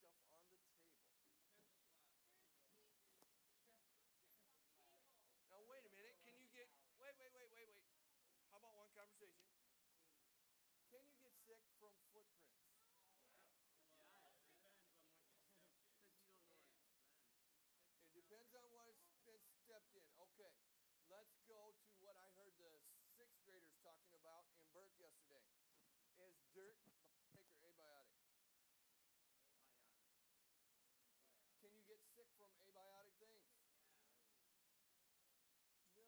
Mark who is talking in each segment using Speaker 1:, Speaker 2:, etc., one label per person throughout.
Speaker 1: stuff on the table. Now wait a minute. Can you get wait. How about one conversation? Can you get sick from footprints? It depends on what it's been stepped in. Okay. Let's go to what I heard the sixth graders talking about in Burke yesterday. Is dirt biotic or abiotic? Can you get sick from abiotic things? No.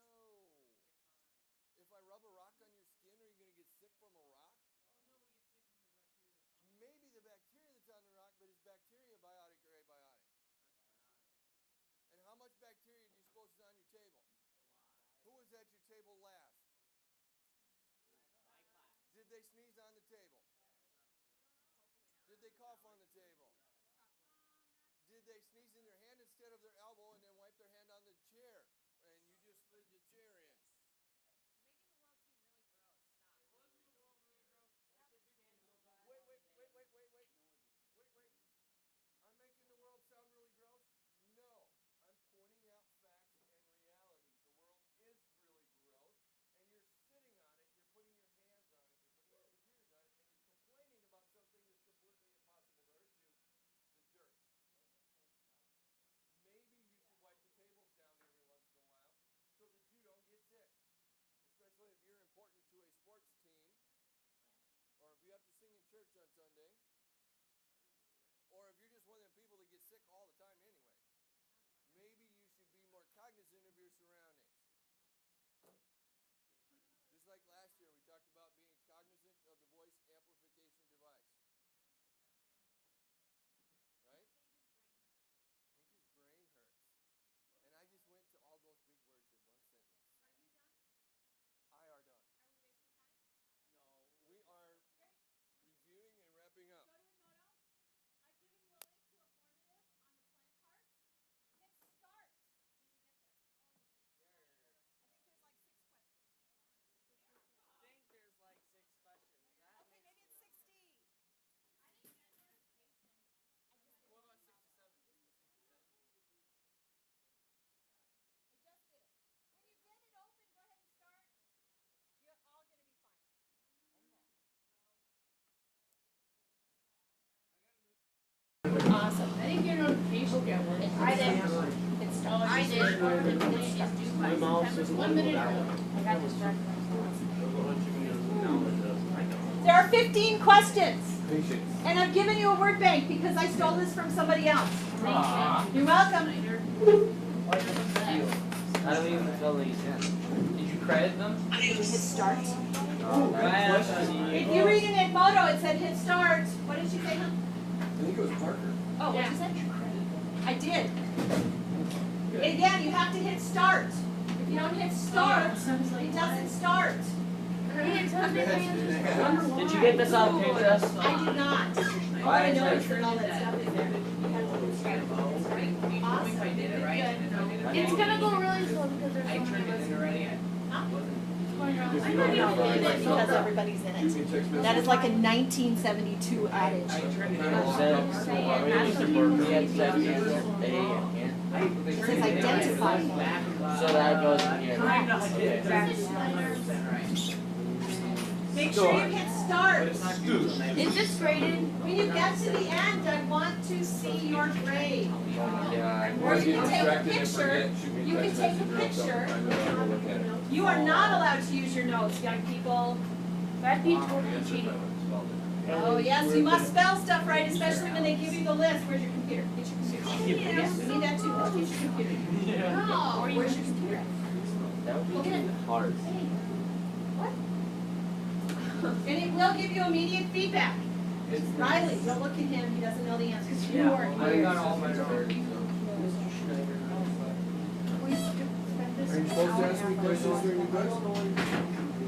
Speaker 1: If I rub a rock on your skin, are you going to get sick from a rock? Maybe the bacteria that's on the rock, but is bacteria biotic or abiotic? And how much bacteria do you suppose is on your table? Who was at your table last? Did they sneeze on the table? Did they cough on the table? Did they sneeze in their hand instead of their elbow and then wipe their hand on the chair? And you just slid the chair in. Wait. I'm making the world sound really gross? No. I'm pointing out facts and realities. The world is really gross, and you're sitting on it, you're putting your hands on it, you're putting your computers on it, and you're complaining about something that's completely impossible to hurt you, the dirt. Maybe you should wipe the tables down every once in a while so that you don't get sick, especially if you're important to a sports team, or if you have to sing in church on Sunday, or if you're just one of them people that get sick all the time anyway. Maybe you should be more cognizant of your surroundings. Just like last year, we talked about being cognizant of the voice amplification device. Right? Paige's brain hurts. And I just went to all those big words in one sentence.
Speaker 2: Are you done?
Speaker 1: I are done.
Speaker 2: Are we wasting time?
Speaker 1: No. We are reviewing and wrapping up.
Speaker 2: Go to Enmoto. I've given you a link to a formative on the plant parts. Hit start when you get there. I think there's like 6 questions. Okay, maybe it's 60. I didn't get a notification. I just did it.
Speaker 3: What about 67? 67?
Speaker 2: I just did it. When you get it open, go ahead and start. You're all going to be fine. Awesome.
Speaker 3: I didn't get a notification.
Speaker 2: I did. It's done.
Speaker 3: I did.
Speaker 4: My mouse is
Speaker 3: 1 minute ago.
Speaker 2: I got distracted.
Speaker 4: I know.
Speaker 2: There are 15 questions.
Speaker 4: Patience.
Speaker 2: And I've given you a word bank because I stole this from somebody else.
Speaker 4: Aw.
Speaker 2: You're welcome.
Speaker 4: I don't even fill these in. Did you credit them?
Speaker 2: Hit start.
Speaker 4: Oh,
Speaker 2: If you read in Edmodo, it said hit start. What did she say, huh?
Speaker 1: I think it was Parker.
Speaker 2: Oh, what did you say? I did. Again, you have to hit start. If you don't hit start, it doesn't start.
Speaker 4: Did you get this on pictures?
Speaker 2: I did not. I know it's all that stuff in there. Awesome.
Speaker 3: I did it right.
Speaker 5: It's gonna go really slow because there's
Speaker 3: I
Speaker 5: so
Speaker 3: turned
Speaker 5: many
Speaker 3: it in already.
Speaker 2: Because everybody's in it. That is like a 1972 adage.
Speaker 3: I turned it in.
Speaker 2: It says identify.
Speaker 4: So that goes in here.
Speaker 2: Make sure you hit start.
Speaker 5: Is this graded?
Speaker 2: When you get to the end, I want to see your grade.
Speaker 4: Yeah.
Speaker 2: Or you can take a picture. You can take a picture. You are not allowed to use your notes, young people.
Speaker 5: That'd be totally cheating.
Speaker 2: Oh yes, you must spell stuff right, especially when they give you the list. Where's your computer? Get your computer. Yes, we need that too. Get your computer.
Speaker 5: No.
Speaker 2: Where's your computer?
Speaker 4: That would be hard.
Speaker 2: What? And it will give you immediate feedback. Riley, don't look at him. He doesn't know the answers. You are
Speaker 4: I
Speaker 2: here.
Speaker 4: got all my notes.
Speaker 1: Are you supposed to ask me questions during the quiz?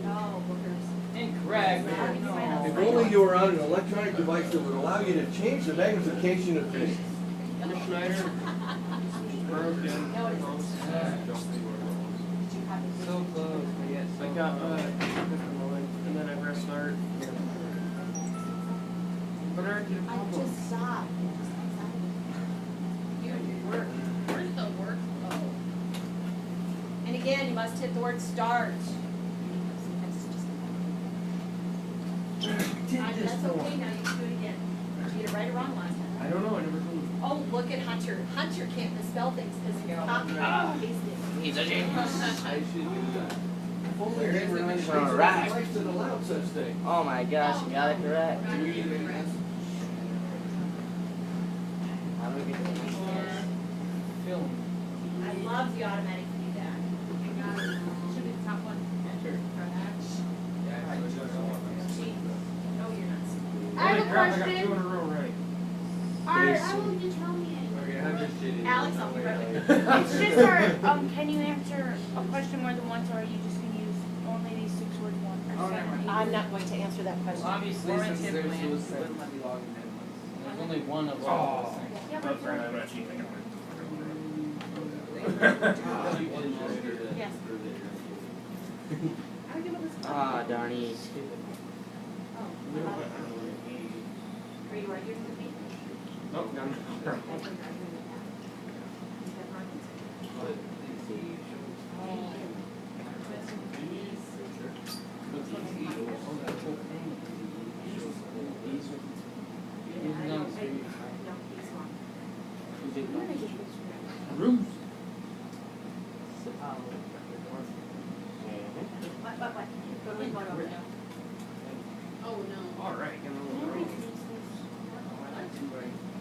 Speaker 2: No, boogers.
Speaker 3: Incorrect.
Speaker 1: If only you were on an electronic device that would allow you to change the magnification of things.
Speaker 4: Schneider. Broken.
Speaker 2: No, it isn't.
Speaker 4: So close, but yes. I got and then I pressed start. But I already did a
Speaker 2: I
Speaker 4: combo.
Speaker 2: just stopped.
Speaker 3: Where's the word? Oh.
Speaker 2: And again, you must hit the word start. That's okay, now you can do it again. Did you get it right or wrong last time?
Speaker 4: I don't know, I never told you.
Speaker 2: Oh, look at Hunter. Hunter can't misspell things because he's copying and pasting.
Speaker 3: He's a genius.
Speaker 6: I should do that.
Speaker 1: Alright. Allowed such thing.
Speaker 7: Oh my gosh, you got it correct.
Speaker 2: We're not gonna get it correct.
Speaker 7: How do we get the next one?
Speaker 4: Film.
Speaker 2: I love the automatic feedback. Should be the top one.
Speaker 7: Enter.
Speaker 2: Cheat. No, you're not.
Speaker 5: I have a
Speaker 4: Crap, I got
Speaker 5: question.
Speaker 4: 2 in a row right.
Speaker 5: Alright, I won't you tell me anything.
Speaker 6: Okay, have your shit in.
Speaker 2: Alex, I'll be right with
Speaker 5: It's just our, can you answer a question more than once, or are you just gonna use only these 6 words one?
Speaker 4: Oh, never mind.
Speaker 2: I'm not going to answer that question.
Speaker 4: Obviously,
Speaker 3: Or a
Speaker 4: since
Speaker 3: tip
Speaker 4: there's
Speaker 3: plan.
Speaker 4: those wouldn't let me log in at once.
Speaker 3: There's only one of
Speaker 4: Oh.
Speaker 3: all those things.
Speaker 5: Yeah, but
Speaker 2: Yes. I give it this.
Speaker 7: Ah, darny.
Speaker 2: Oh, are you right here with me?
Speaker 4: Nope, done. Rooms.
Speaker 2: What? Go to the one over now.
Speaker 3: Oh no.
Speaker 4: All right, get a little room.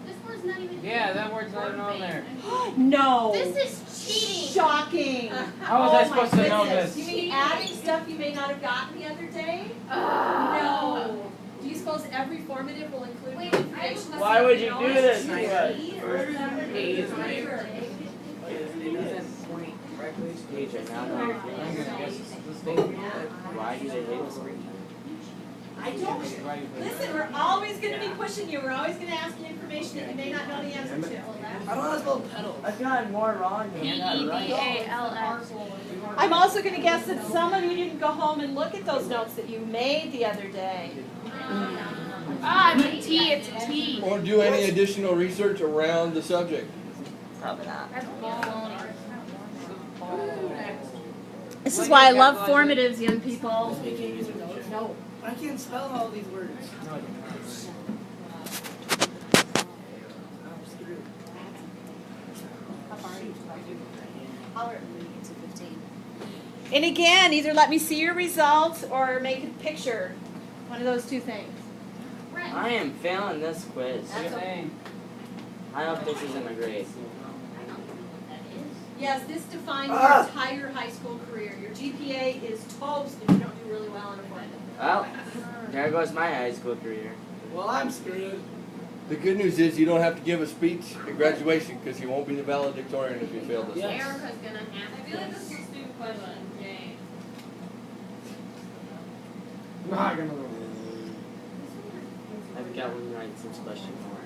Speaker 5: This word's not even.
Speaker 3: Yeah, that word's not even on there.
Speaker 2: No.
Speaker 5: This is cheating.
Speaker 2: Shocking.
Speaker 3: How was I supposed to know
Speaker 2: goodness.
Speaker 3: this?
Speaker 2: You mean adding stuff you may not have gotten the other day? No. Do you suppose every formative will include
Speaker 5: Wait,
Speaker 2: information?
Speaker 5: I-
Speaker 7: Why would you do this? Page right now.
Speaker 3: I'm gonna guess it's this thing.
Speaker 7: Why do they hate us?
Speaker 2: I don't. Listen, we're always going to be pushing you. We're always going to ask you information that you may not know the answer to.
Speaker 7: I don't know how to spell pedal. I've gotten more wrong than I got right.
Speaker 5: P-E-D-A-L-X.
Speaker 2: I'm also going to guess that some of you didn't go home and look at those notes that you made the other day.
Speaker 5: Ah, it's a T, it's a T.
Speaker 1: Or do any additional research around the subject.
Speaker 7: Probably not.
Speaker 5: That's baloney.
Speaker 2: This is why I love formatives, young people.
Speaker 7: No, I can't spell all these words.
Speaker 2: And again, either let me see your results or make a picture. One of those two things.
Speaker 7: I am failing this quiz.
Speaker 2: That's okay.
Speaker 7: I hope this isn't a grade.
Speaker 2: Yes, this defines your entire high school career. Your GPA is toast if you don't do really well in a formative.
Speaker 7: Well, there goes my high school career.
Speaker 6: Well, I'm screwed.
Speaker 1: The good news is you don't have to give a speech at graduation because you won't be the valedictorian if you fail this.
Speaker 6: Yes.
Speaker 5: Erica's gonna have to. I feel like this is a stupid question. Jay.
Speaker 4: Not gonna know.
Speaker 7: I've got one right since question 4.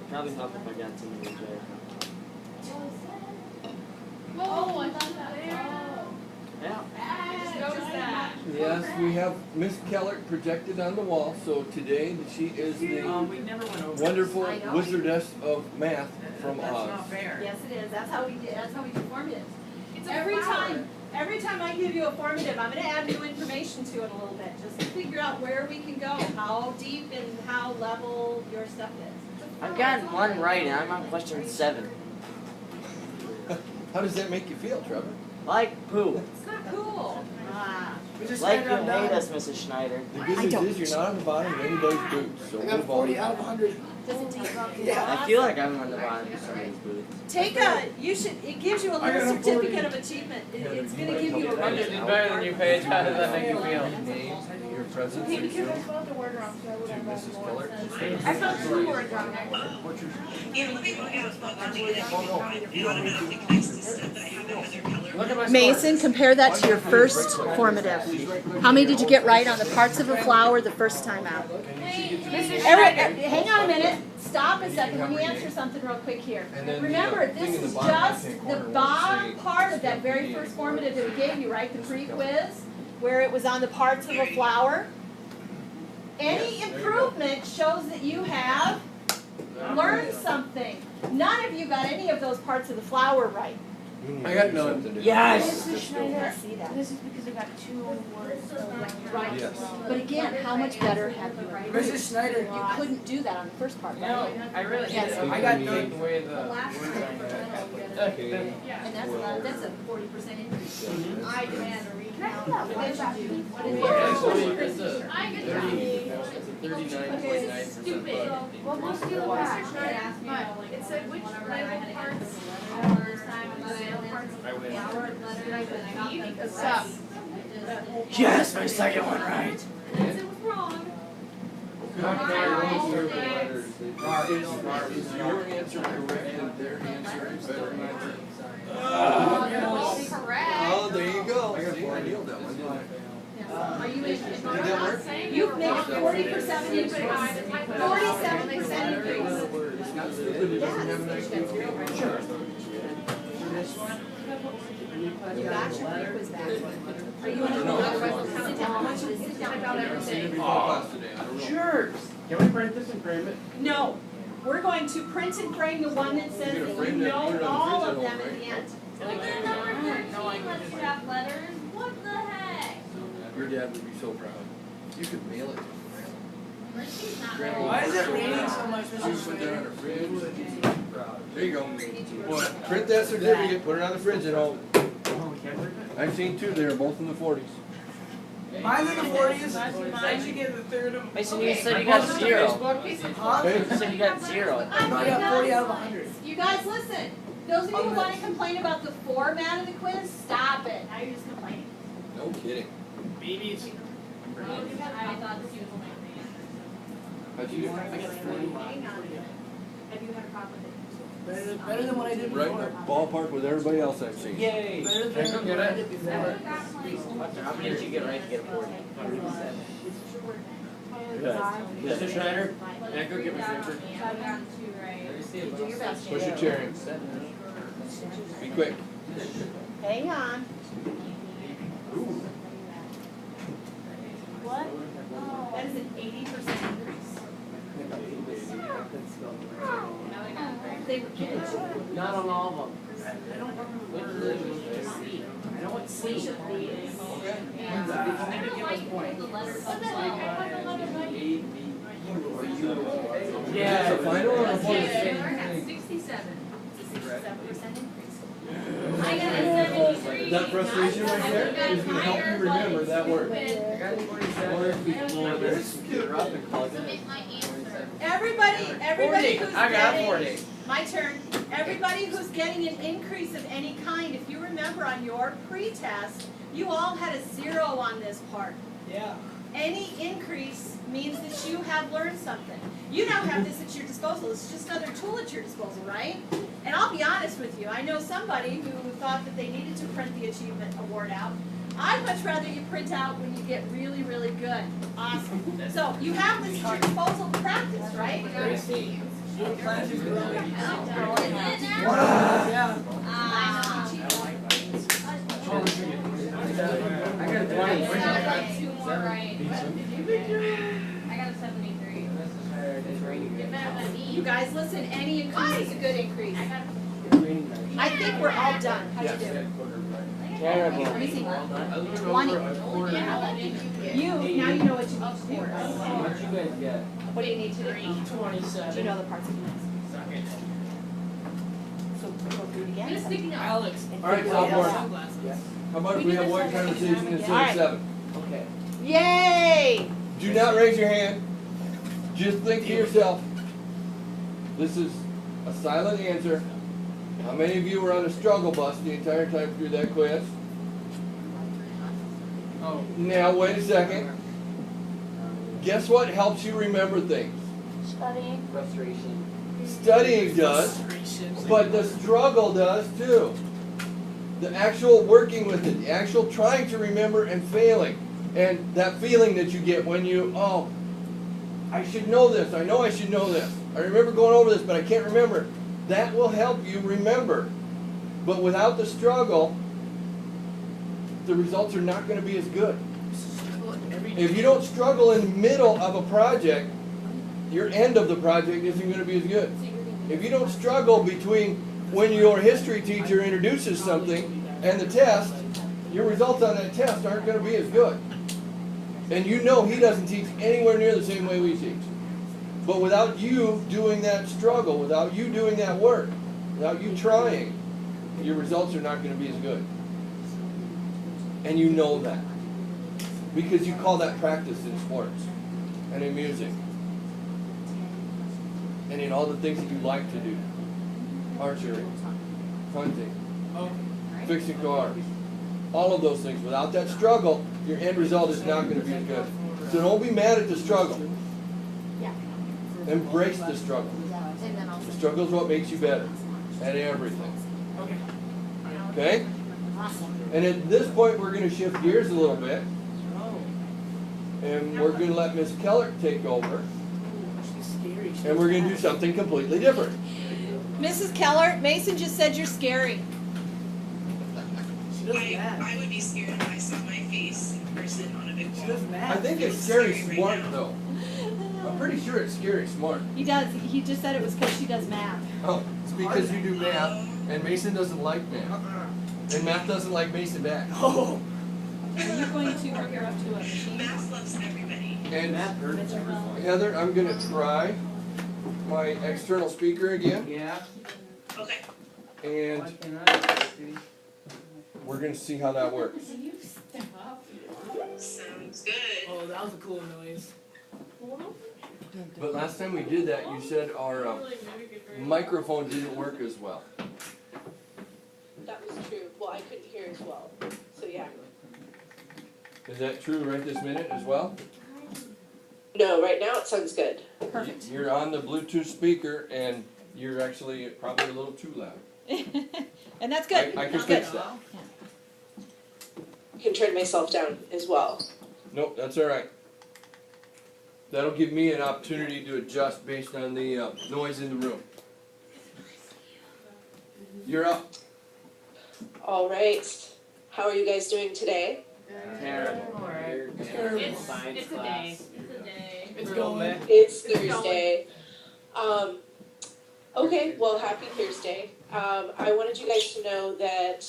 Speaker 7: Probably help if I got some of these right.
Speaker 5: Oh, I thought that.
Speaker 7: Yeah.
Speaker 2: Notice that.
Speaker 1: Yes, we have Miss Keller projected on the wall. So today she is the
Speaker 3: We never went over.
Speaker 1: wonderful
Speaker 2: I know.
Speaker 1: wizardess of math from
Speaker 3: That's
Speaker 1: Oz.
Speaker 3: not fair.
Speaker 2: Yes, it is. That's how we do. That's how we do formatives.
Speaker 5: It's a
Speaker 2: Every
Speaker 5: flower.
Speaker 2: time I give you a formative, I'm going to add new information to it a little bit, just to figure out where we can go, how deep and how level your stuff is.
Speaker 7: I've gotten one right and I'm on question 7.
Speaker 1: How does that make you feel, Trevor?
Speaker 7: Like poo.
Speaker 2: It's not cool.
Speaker 7: Like you hate us, Mrs. Schneider.
Speaker 1: The good news is you're not on the bottom of anybody's boots. So
Speaker 6: I got a
Speaker 1: move
Speaker 6: 40
Speaker 1: on.
Speaker 6: out of 100.
Speaker 2: Does it take off?
Speaker 6: Yeah.
Speaker 7: I feel like I'm on the bottom of somebody's boots.
Speaker 2: It gives you a
Speaker 6: I got
Speaker 2: little
Speaker 6: a
Speaker 2: certificate
Speaker 6: 40.
Speaker 2: of achievement. It's going to give you a
Speaker 3: I did better than you, Paige. How does that make you feel?
Speaker 1: Name, your presence,
Speaker 5: Okay,
Speaker 1: and
Speaker 5: because I
Speaker 1: show
Speaker 5: spelled the word wrong, so I would
Speaker 1: to
Speaker 5: have
Speaker 1: Mrs.
Speaker 5: more
Speaker 1: Keller.
Speaker 5: sense. I spelled 2 words wrong, actually.
Speaker 1: What's your
Speaker 3: Look at my
Speaker 2: Mason, compare that to your first formative. How many did you get right on the parts of a flower the first time out?
Speaker 5: Mrs.
Speaker 2: Hang on a minute. Stop. stop a second. Let me answer something real quick here.
Speaker 1: And then
Speaker 2: Remember,
Speaker 1: the,
Speaker 2: this
Speaker 1: thing in the
Speaker 2: is
Speaker 1: bottom
Speaker 2: just
Speaker 1: left-hand
Speaker 2: the
Speaker 1: corner will
Speaker 2: bottom
Speaker 1: say
Speaker 2: part of that very
Speaker 1: step
Speaker 2: first
Speaker 1: B.
Speaker 2: formative that we gave you, right? The pre-quiz, where it was on the parts of a flower. Any improvement shows that you have learned something. None of you got any of those parts of the flower right.
Speaker 6: I got none.
Speaker 7: Yes.
Speaker 5: Mrs. Schneider,
Speaker 2: See that.
Speaker 5: this is because I got 2 words.
Speaker 2: Right.
Speaker 1: Yes.
Speaker 2: But again, how much better have you improved?
Speaker 7: Mrs. Schneider.
Speaker 2: You couldn't do that on the first part,
Speaker 3: No,
Speaker 2: right?
Speaker 3: I really
Speaker 2: Yes.
Speaker 3: did.
Speaker 7: I got
Speaker 3: take
Speaker 7: none.
Speaker 3: away the
Speaker 2: last
Speaker 3: words
Speaker 2: one.
Speaker 3: I had.
Speaker 1: Okay.
Speaker 2: And that's a 40% increase.
Speaker 1: Mhm.
Speaker 2: I demand a
Speaker 5: Can I have that
Speaker 2: What
Speaker 5: one
Speaker 2: did
Speaker 5: back,
Speaker 2: you do?
Speaker 5: please?
Speaker 2: What did
Speaker 3: Yeah, so
Speaker 2: you do?
Speaker 3: it's a
Speaker 2: I get
Speaker 3: 39.9% bug.
Speaker 5: Well, most of the back.
Speaker 2: But
Speaker 8: it said which label parts
Speaker 3: I win.
Speaker 8: suck.
Speaker 7: Yes, my second one right.
Speaker 8: It was wrong.
Speaker 1: Is your answer correct and their answer is better?
Speaker 8: Correct.
Speaker 1: Oh, there you go. See, I nailed that one, didn't I?
Speaker 2: Are you making it?
Speaker 1: Did that work?
Speaker 2: You've made a 40% increase. 47% increase.
Speaker 1: It's not stupid, it doesn't have an IQ.
Speaker 2: Sure.
Speaker 7: This one.
Speaker 2: You got your pre-quiz back. Are you gonna sit down? I want you to sit down.
Speaker 1: I've never seen it before class today, I don't know.
Speaker 7: Sure.
Speaker 3: Can we print this and frame it?
Speaker 2: No, we're going to print and frame the one that says
Speaker 1: You're
Speaker 2: that
Speaker 1: gonna
Speaker 2: you
Speaker 1: frame that, put
Speaker 2: know
Speaker 1: it on the
Speaker 2: all
Speaker 1: fridge
Speaker 2: of
Speaker 1: at
Speaker 2: them
Speaker 1: home,
Speaker 2: at
Speaker 1: right?
Speaker 2: the end.
Speaker 8: Well, then number 13 lets you have letters. What the heck?
Speaker 1: Your dad would be so proud. You could mail it.
Speaker 8: She's not
Speaker 1: Grandma.
Speaker 8: ready.
Speaker 7: Why is it raining so much,
Speaker 1: You
Speaker 7: Mrs.
Speaker 1: put that on
Speaker 7: Schneider?
Speaker 1: the fridge. There you go. Boy, print that certificate, put it on the fridge at home.
Speaker 3: Oh, we can't print it?
Speaker 1: I've seen two, they were both in the 40s.
Speaker 7: Mine's in the 40s. I should get the third of them.
Speaker 3: Mason, you said you got 0.
Speaker 7: Huh?
Speaker 3: You said you got 0.
Speaker 7: No, I got 40 out of 100.
Speaker 2: You guys listen, those of you who want to complain about the format of the quiz, stop it. Now you're just complaining.
Speaker 1: No kidding.
Speaker 7: Babies.
Speaker 8: I thought she was only the answer.
Speaker 1: How'd you do?
Speaker 2: Hang on a minute. Have you had a problem with it?
Speaker 7: Better than what I did
Speaker 1: Right in
Speaker 7: before.
Speaker 1: the ballpark with everybody else I've seen.
Speaker 3: Yay!
Speaker 7: Better
Speaker 3: Can I go
Speaker 7: than
Speaker 3: get
Speaker 7: what I
Speaker 3: it?
Speaker 7: did before.
Speaker 3: How many did you get right to get 40? Mr. Schneider, can I go get my paper?
Speaker 8: I've gotten 2 right.
Speaker 3: Let me see
Speaker 2: Do your best.
Speaker 1: Push your chair in. Be quick.
Speaker 2: Hang on.
Speaker 5: What?
Speaker 2: That is an 80% increase. They were kids.
Speaker 3: Not on all of them. I don't remember which was C. I know what C is.
Speaker 1: Okay.
Speaker 8: I don't know why you pulled the letter from
Speaker 3: Yeah.
Speaker 1: Is it a final or a bonus?
Speaker 8: Yeah, 67.
Speaker 2: It's a 67% increase.
Speaker 8: I got a 73.
Speaker 1: Is that frustration right there? It's gonna help you remember that word.
Speaker 3: I got 47.
Speaker 8: Submit my answer.
Speaker 2: Everybody who's
Speaker 3: I got
Speaker 2: getting,
Speaker 3: 40.
Speaker 2: my turn. Everybody who's getting an increase of any kind, if you remember on your pre-test, you all had a 0 on this part.
Speaker 7: Yeah.
Speaker 2: Any increase means that you have learned something. You now have this at your disposal. It's just another tool at your disposal, right? And I'll be honest with you. I know somebody who thought that they needed to print the achievement award out. I'd much rather you print out when you get really, really good. Awesome. So you have this at your disposal to practice, right?
Speaker 7: Your class is growing.
Speaker 2: Yeah.
Speaker 3: I got 20.
Speaker 8: I got 2 more right. I got a 73. You're better than me.
Speaker 2: You guys listen, any increase is a good increase.
Speaker 8: I got
Speaker 2: I think we're all done. How'd you do?
Speaker 3: Terrible.
Speaker 2: Let me see.
Speaker 3: I looked
Speaker 2: 20.
Speaker 3: over a quarter.
Speaker 8: How did you get?
Speaker 2: You, now you know what you need to do.
Speaker 3: What'd you guys get?
Speaker 2: What do you need to do? Do you
Speaker 3: 27.
Speaker 2: know the parts of the list? So go through it again.
Speaker 8: Just sticking out.
Speaker 7: Alex.
Speaker 1: All right, sophomore. How about if we have one conversation instead of 7?
Speaker 3: Okay.
Speaker 2: Yay!
Speaker 1: Do not raise your hand. Just think to yourself. This is a silent answer. How many of you were on a struggle bus the entire time through that quiz?
Speaker 3: Oh.
Speaker 1: Now, wait a second. Guess what helps you remember things?
Speaker 5: Studying.
Speaker 3: Frustration.
Speaker 1: Studying does, but the struggle does too. The actual working with it, the actual trying to remember and failing. And that feeling that you get when you, oh, I should know this, I know I should know this. I remember going over this, but I can't remember. That will help you remember. But without the struggle, the results are not going to be as good. If you don't struggle in the middle of a project, your end of the project isn't going to be as good. If you don't struggle between when your history teacher introduces something and the test, your results on that test aren't going to be as good. And you know he doesn't teach anywhere near the same way we teach. But without you doing that struggle, without you doing that work, without you trying, your results are not going to be as good. And you know that. Because you call that practice in sports and in music and in all the things that you like to do. Archery, hunting, fixing cars, all of those things. Without that struggle, your end result is not going to be as good. So don't be mad at the struggle. Embrace the struggle. The struggle is what makes you better at everything. Okay? And at this point, we're going to shift gears a little bit. And we're going to let Miss Keller take over. And we're going to do something completely different.
Speaker 2: Mrs. Keller, Mason just said you're scary.
Speaker 9: I would be scared if I saw my face in person on a big wall.
Speaker 1: I think it's scary smart, though. I'm pretty sure it's scary smart.
Speaker 2: He does. He just said it was because she does math.
Speaker 1: Oh, it's because you do math, and Mason doesn't like math. And math doesn't like Mason back.
Speaker 2: Oh. Are you going to hook her up to a machine?
Speaker 9: Math loves everybody.
Speaker 1: And Heather, I'm going to try my external speaker again.
Speaker 3: Yeah.
Speaker 9: Okay.
Speaker 1: And we're going to see how that works.
Speaker 9: Sounds good.
Speaker 4: Oh, that was a cool noise.
Speaker 1: But last time we did that, you said our microphone didn't work as well.
Speaker 10: That was true. Well, I couldn't hear as well. So yeah.
Speaker 1: Is that true right this minute as well?
Speaker 10: No, right now it sounds good.
Speaker 2: Perfect.
Speaker 1: You're on the Bluetooth speaker, and you're actually probably a little too loud.
Speaker 2: And that's good.
Speaker 1: I can
Speaker 2: That's
Speaker 1: fix
Speaker 2: good.
Speaker 1: that.
Speaker 10: I can turn myself down as well.
Speaker 1: Nope, that's all right. That'll give me an opportunity to adjust based on the noise in the room. You're up.
Speaker 10: All right. How are you guys doing today?
Speaker 3: Terrible.
Speaker 8: It's
Speaker 3: Science
Speaker 8: a day.
Speaker 3: class.
Speaker 8: It's a day.
Speaker 4: It's going.
Speaker 10: It's Thursday. Okay, well, happy Thursday. I wanted you guys to know that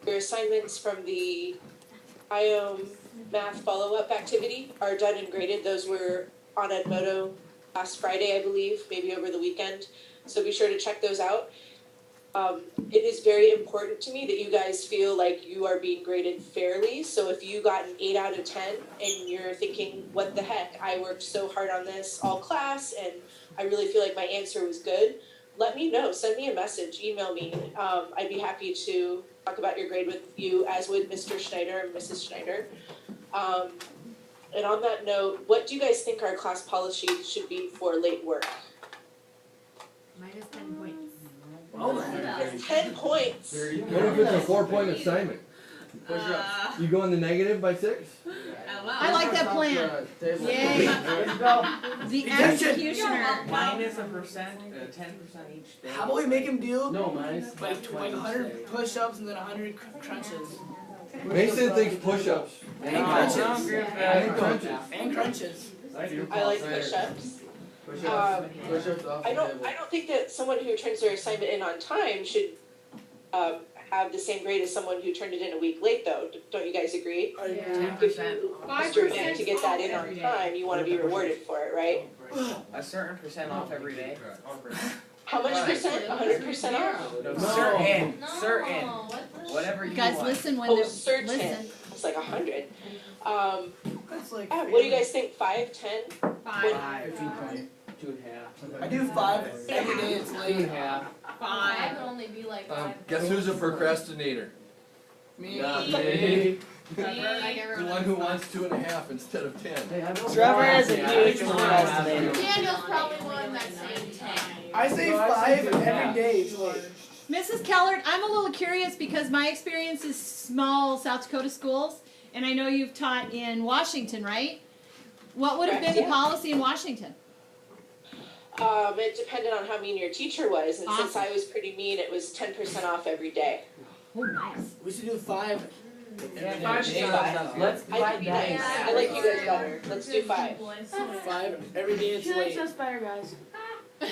Speaker 10: your assignments from the IOM math follow-up activity are done and graded. Those were on Edmodo last Friday, I believe, maybe over the weekend. So be sure to check those out. It is very important to me that you guys feel like you are being graded fairly. So if you got an 8 out of 10 and you're thinking, what the heck, I worked so hard on this all class and I really feel like my answer was good, let me know. Send me a message, email me. I'd be happy to talk about your grade with you, as would Mr. Schneider and Mrs. Schneider. And on that note, what do you guys think our class policy should be for late work?
Speaker 8: Minus 10 points.
Speaker 10: It's 10 points.
Speaker 1: What if it's a 4-point assignment? You go in the negative by 6?
Speaker 2: I like that plan. Yay. The executioner.
Speaker 3: Minus a percent, 10% each day.
Speaker 4: How about we make him do
Speaker 3: No, minus
Speaker 4: like 100 push-ups and then 100 crunches?
Speaker 1: Mason thinks push-ups.
Speaker 4: And crunches.
Speaker 1: And crunches.
Speaker 4: And crunches.
Speaker 10: I like push-ups. I don't think that someone who turns their assignment in on time should have the same grade as someone who turned it in a week late, though. Don't you guys agree? If you straight in to get that in on time, you want to be rewarded for it, right?
Speaker 3: A certain percent off every day.
Speaker 10: How much percent? 100% off?
Speaker 3: No, certain. Whatever you
Speaker 2: Guys,
Speaker 3: want.
Speaker 2: listen when
Speaker 10: Oh,
Speaker 2: they're
Speaker 10: certain.
Speaker 2: listen.
Speaker 10: It's like 100.
Speaker 4: That's like.
Speaker 10: What do you guys think? 5, 10?
Speaker 3: 5, 2.5.
Speaker 4: I do 5 every day. It's late.
Speaker 3: 2.5.
Speaker 8: 5 would only be like 5.
Speaker 1: Guess who's a procrastinator?
Speaker 4: Me.
Speaker 1: The one who wants 2.5 instead of 10.
Speaker 7: Trevor is a huge procrastinator.
Speaker 8: Daniel's probably one that's saying 10.
Speaker 4: I say 5 every day. It's late.
Speaker 2: Mrs. Kellert, I'm a little curious because my experience is small South Dakota schools, and I know you've taught in Washington, right? What would have been the
Speaker 10: Correct, yeah.
Speaker 2: policy in Washington?
Speaker 10: It depended on how mean your teacher was, and since I was pretty mean, it was 10% off every day.
Speaker 2: Oh, nice.
Speaker 7: We should do 5.
Speaker 3: Yeah,
Speaker 10: Five.
Speaker 3: let's
Speaker 10: I
Speaker 3: divide
Speaker 10: could be
Speaker 3: that.
Speaker 10: nice. I like you guys better. Let's do 5.
Speaker 7: 5 every day it's
Speaker 5: She likes
Speaker 7: late.
Speaker 5: us better, guys.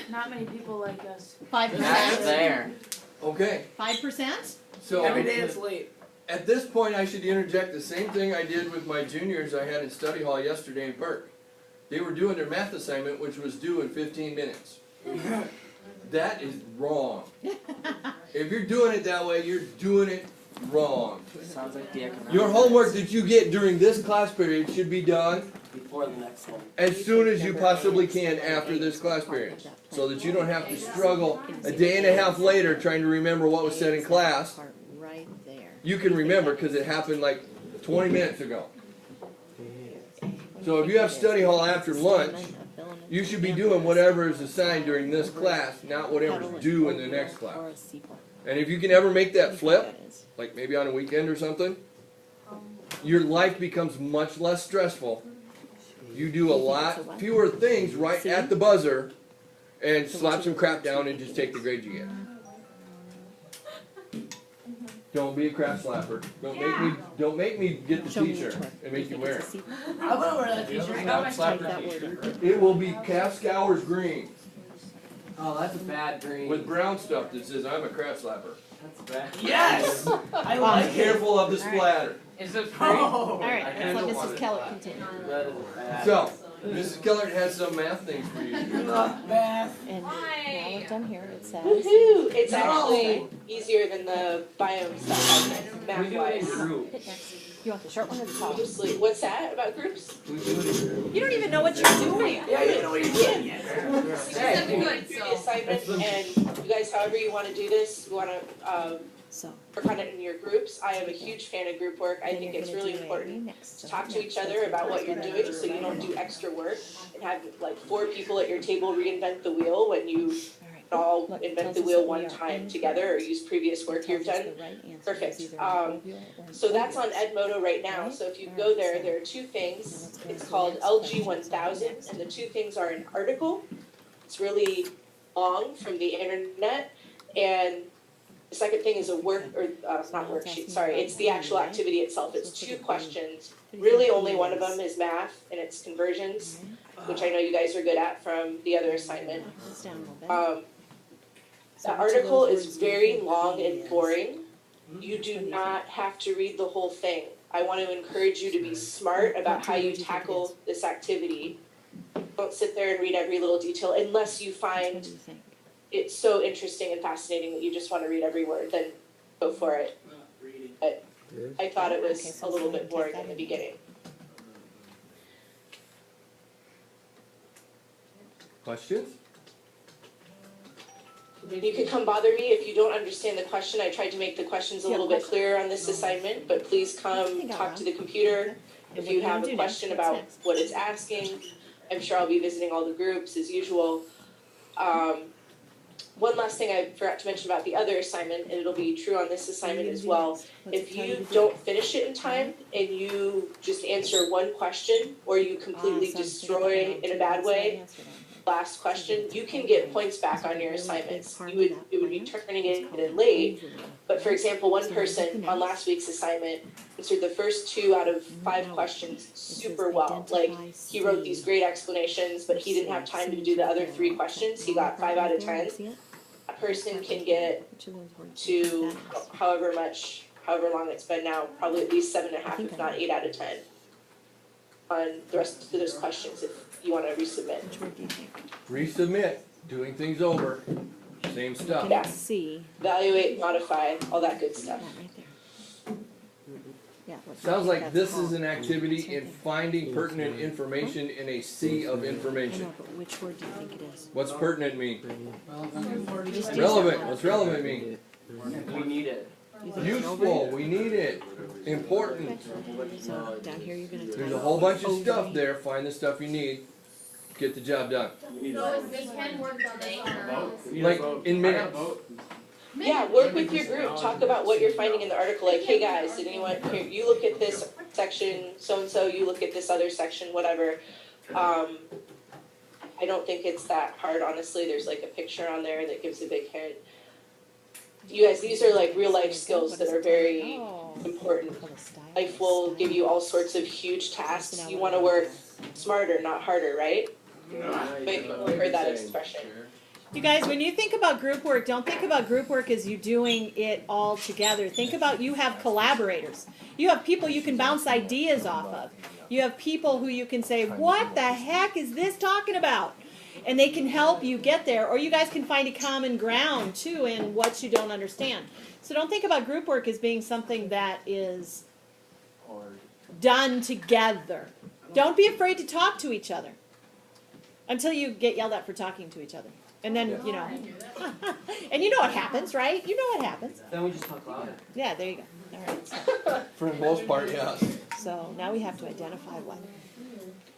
Speaker 5: Not many people like us.
Speaker 2: 5%?
Speaker 3: That's there.
Speaker 1: Okay,
Speaker 2: 5%?
Speaker 1: so
Speaker 7: Every day it's late.
Speaker 1: at this point, I should interject the same thing I did with my juniors I had in study hall yesterday in Burke. They were doing their math assignment, which was due in 15 minutes. That is wrong. If you're doing it that way, you're doing it wrong.
Speaker 3: Sounds like the economic.
Speaker 1: Your homework that you get during this class period should be done
Speaker 3: Before the next one.
Speaker 1: as soon as you possibly can after this class period, so that you don't have to struggle a day and a half later trying to remember what was said in class.
Speaker 2: Part right there.
Speaker 1: You can remember because it happened like 20 minutes ago. So if you have study hall after lunch, you should be doing whatever is assigned during this class, not whatever's due in the next class. And if you can ever make that flip, like maybe on a weekend or something, your life becomes much less stressful. You do a lot fewer things right at the buzzer and slap some crap down and just take the grade you get. Don't be a crap slapper. Don't make me get the t-shirt and make you wear it.
Speaker 7: I'm gonna wear that t-shirt.
Speaker 8: I got my t-shirt.
Speaker 1: It will be calf scours green
Speaker 3: Oh, that's a bad green.
Speaker 1: with brown stuff that says I'm a crap slapper.
Speaker 3: That's bad.
Speaker 7: Yes! I
Speaker 1: Be
Speaker 7: like it.
Speaker 1: careful of the splatter.
Speaker 3: Is it free?
Speaker 7: Oh.
Speaker 2: All right,
Speaker 1: I
Speaker 2: let
Speaker 1: don't
Speaker 2: Mrs.
Speaker 1: want it.
Speaker 2: Keller continue.
Speaker 3: That is bad.
Speaker 1: So, Mrs. Keller has some math things for you.
Speaker 7: Not bad.
Speaker 2: And now
Speaker 8: Why?
Speaker 2: we're done here, it says.
Speaker 10: Woohoo! It's
Speaker 7: No.
Speaker 10: actually easier than the biome stuff,
Speaker 3: We
Speaker 10: math
Speaker 3: do it in
Speaker 10: wise.
Speaker 3: groups.
Speaker 2: You want the short one or the tall one?
Speaker 10: Obviously, what's that about groups?
Speaker 3: We do it in groups.
Speaker 2: You don't even know what you're doing.
Speaker 7: Yeah, you know what you're doing yet.
Speaker 8: Something good,
Speaker 10: Do the
Speaker 8: so.
Speaker 10: assignment, and you guys, however you wanna do this, you wanna,
Speaker 2: So.
Speaker 10: work on it in your groups. I am a huge fan of group work. I think it's really important to talk to each other about what you're doing so you don't do extra work and have like 4 people at your table reinvent the wheel when you all invent the wheel one time together or use previous work you've done. Perfect. So that's on Edmodo right now. So if you go there, there are 2 things. It's called LG 1000, and the 2 things are an article. It's really long from the internet, and the second thing is a not worksheet, sorry, it's the actual activity itself. It's 2 questions. Really only one of them is math, and it's conversions, which I know you guys are good at from the other assignment. The article is very long and boring. You do not have to read the whole thing. I want to encourage you to be smart about how you tackle this activity. Don't sit there and read every little detail unless you find it's so interesting and fascinating that you just want to read every word, then go for it. But I thought it was a little bit boring in the beginning.
Speaker 1: Questions?
Speaker 10: You can come bother me if you don't understand the question. I tried to make the questions a little bit clearer on this assignment, but please come talk to the computer if you have a question about what it's asking. I'm sure I'll be visiting all the groups as usual. One last thing I forgot to mention about the other assignment, and it'll be true on this assignment as well. If you don't finish it in time and you just answer one question or you completely destroy in a bad way, last question, you can get points back on your assignments. It would be turning it in late, but for example, one person on last week's assignment answered the first 2 out of 5 questions super well. Like, he wrote these great explanations, but he didn't have time to do the other 3 questions. He got 5 out of 10. That person can get to however long it's been now, probably at least 7.5, if not 8 out of 10 on the rest of those questions if you want to resubmit.
Speaker 1: Resubmit, doing things over, same stuff.
Speaker 10: Yeah.
Speaker 2: C.
Speaker 10: Evaluate, modify, all that good stuff.
Speaker 1: Sounds like this is an activity in finding pertinent information in a sea of information.
Speaker 2: But which word do you think it is?
Speaker 1: What's pertinent mean?
Speaker 2: Just use
Speaker 1: Relevant,
Speaker 2: that.
Speaker 1: what's relevant mean?
Speaker 3: We need it.
Speaker 2: You think it's
Speaker 1: Useful, we need it. Important.
Speaker 2: So down here you're gonna type.
Speaker 1: There's a whole bunch of stuff there, find the stuff you need, get the job done.
Speaker 8: So they can work today or?
Speaker 1: Like, in minutes.
Speaker 10: Yeah, work with your group, talk about what you're finding in the article, like, hey guys, did anyone, here, you look at this section, so-and-so, you look at this other section, whatever. I don't think it's that hard, honestly. There's like a picture on there that gives a big hint. You guys, these are like real life skills that are very important. Life will give you all sorts of huge tasks. You want to work smarter, not harder, right? Maybe you've heard that expression.
Speaker 2: You guys, when you think about group work, don't think about group work as you doing it all together. Think about you have collaborators. You have people you can bounce ideas off of. You have people who you can say, what the heck is this talking about? And they can help you get there. Or you guys can find a common ground, too, in what you don't understand. So don't think about group work as being something that is done together. Don't be afraid to talk to each other until you get yelled at for talking to each other. And then, you know, and you know what happens, right? You know what happens.
Speaker 3: Then we just talk louder.
Speaker 2: Yeah, there you go. All right. So,
Speaker 1: For the most part, yes.
Speaker 2: so now we have to identify what.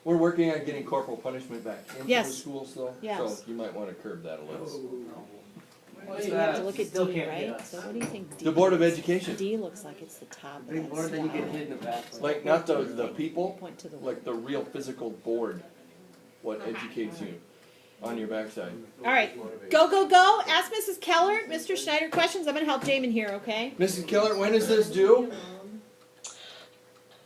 Speaker 1: We're working on getting corporal punishment back into
Speaker 2: Yes.
Speaker 1: the schools, though.
Speaker 2: Yes.
Speaker 1: So you might want to curb that a little.
Speaker 2: So we have to look at
Speaker 3: Still
Speaker 2: D,
Speaker 3: can't get
Speaker 2: right?
Speaker 3: us.
Speaker 2: So what do you think D?
Speaker 1: The Board of Education.
Speaker 2: D looks like it's the top of
Speaker 3: Big
Speaker 2: that
Speaker 3: board, then you get
Speaker 2: slide.
Speaker 3: hit in the back.
Speaker 1: Like, not the people,
Speaker 2: Point to the
Speaker 1: like the real physical board, what educates you on your backside.
Speaker 2: All right, go, go, go. Ask Mrs. Keller, Mr. Schneider questions. I'm going to help Jamin here, okay?
Speaker 1: Mrs. Keller, when is this due?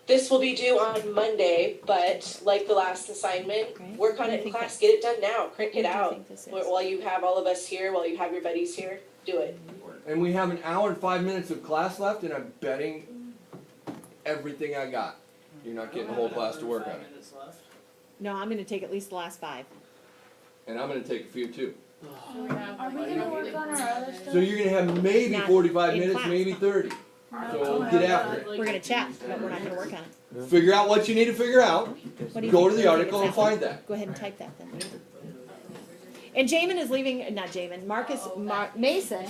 Speaker 10: This will be due on Monday, but like the last assignment,
Speaker 2: Okay.
Speaker 10: work on
Speaker 2: What do
Speaker 10: it
Speaker 2: you
Speaker 10: in
Speaker 2: think
Speaker 10: class, get it done now, crank
Speaker 2: What
Speaker 10: it
Speaker 2: do you
Speaker 10: out.
Speaker 2: think this is?
Speaker 10: While you have all of us here, while you have your buddies here, do it.
Speaker 1: And we have an hour and 5 minutes of class left, and I'm betting everything I got. You're not getting the whole class to work on it.
Speaker 2: No, I'm going to take at least the last 5.
Speaker 1: And I'm gonna take a few too.
Speaker 5: Are we gonna work on our other stuff?
Speaker 1: So you're gonna have maybe
Speaker 2: Not
Speaker 1: 45
Speaker 2: in
Speaker 1: minutes,
Speaker 2: class.
Speaker 1: maybe 30. So get after it.
Speaker 2: We're going to chat, but we're not going to work on it.
Speaker 1: Figure out what you need to figure out.
Speaker 2: What do you
Speaker 1: Go
Speaker 2: think?
Speaker 1: to the
Speaker 2: What do you
Speaker 1: article
Speaker 2: think
Speaker 1: and
Speaker 2: it's
Speaker 1: find
Speaker 2: at?
Speaker 1: that.
Speaker 2: Go ahead and type that then. And Jamin is leaving, not Jamin, Mason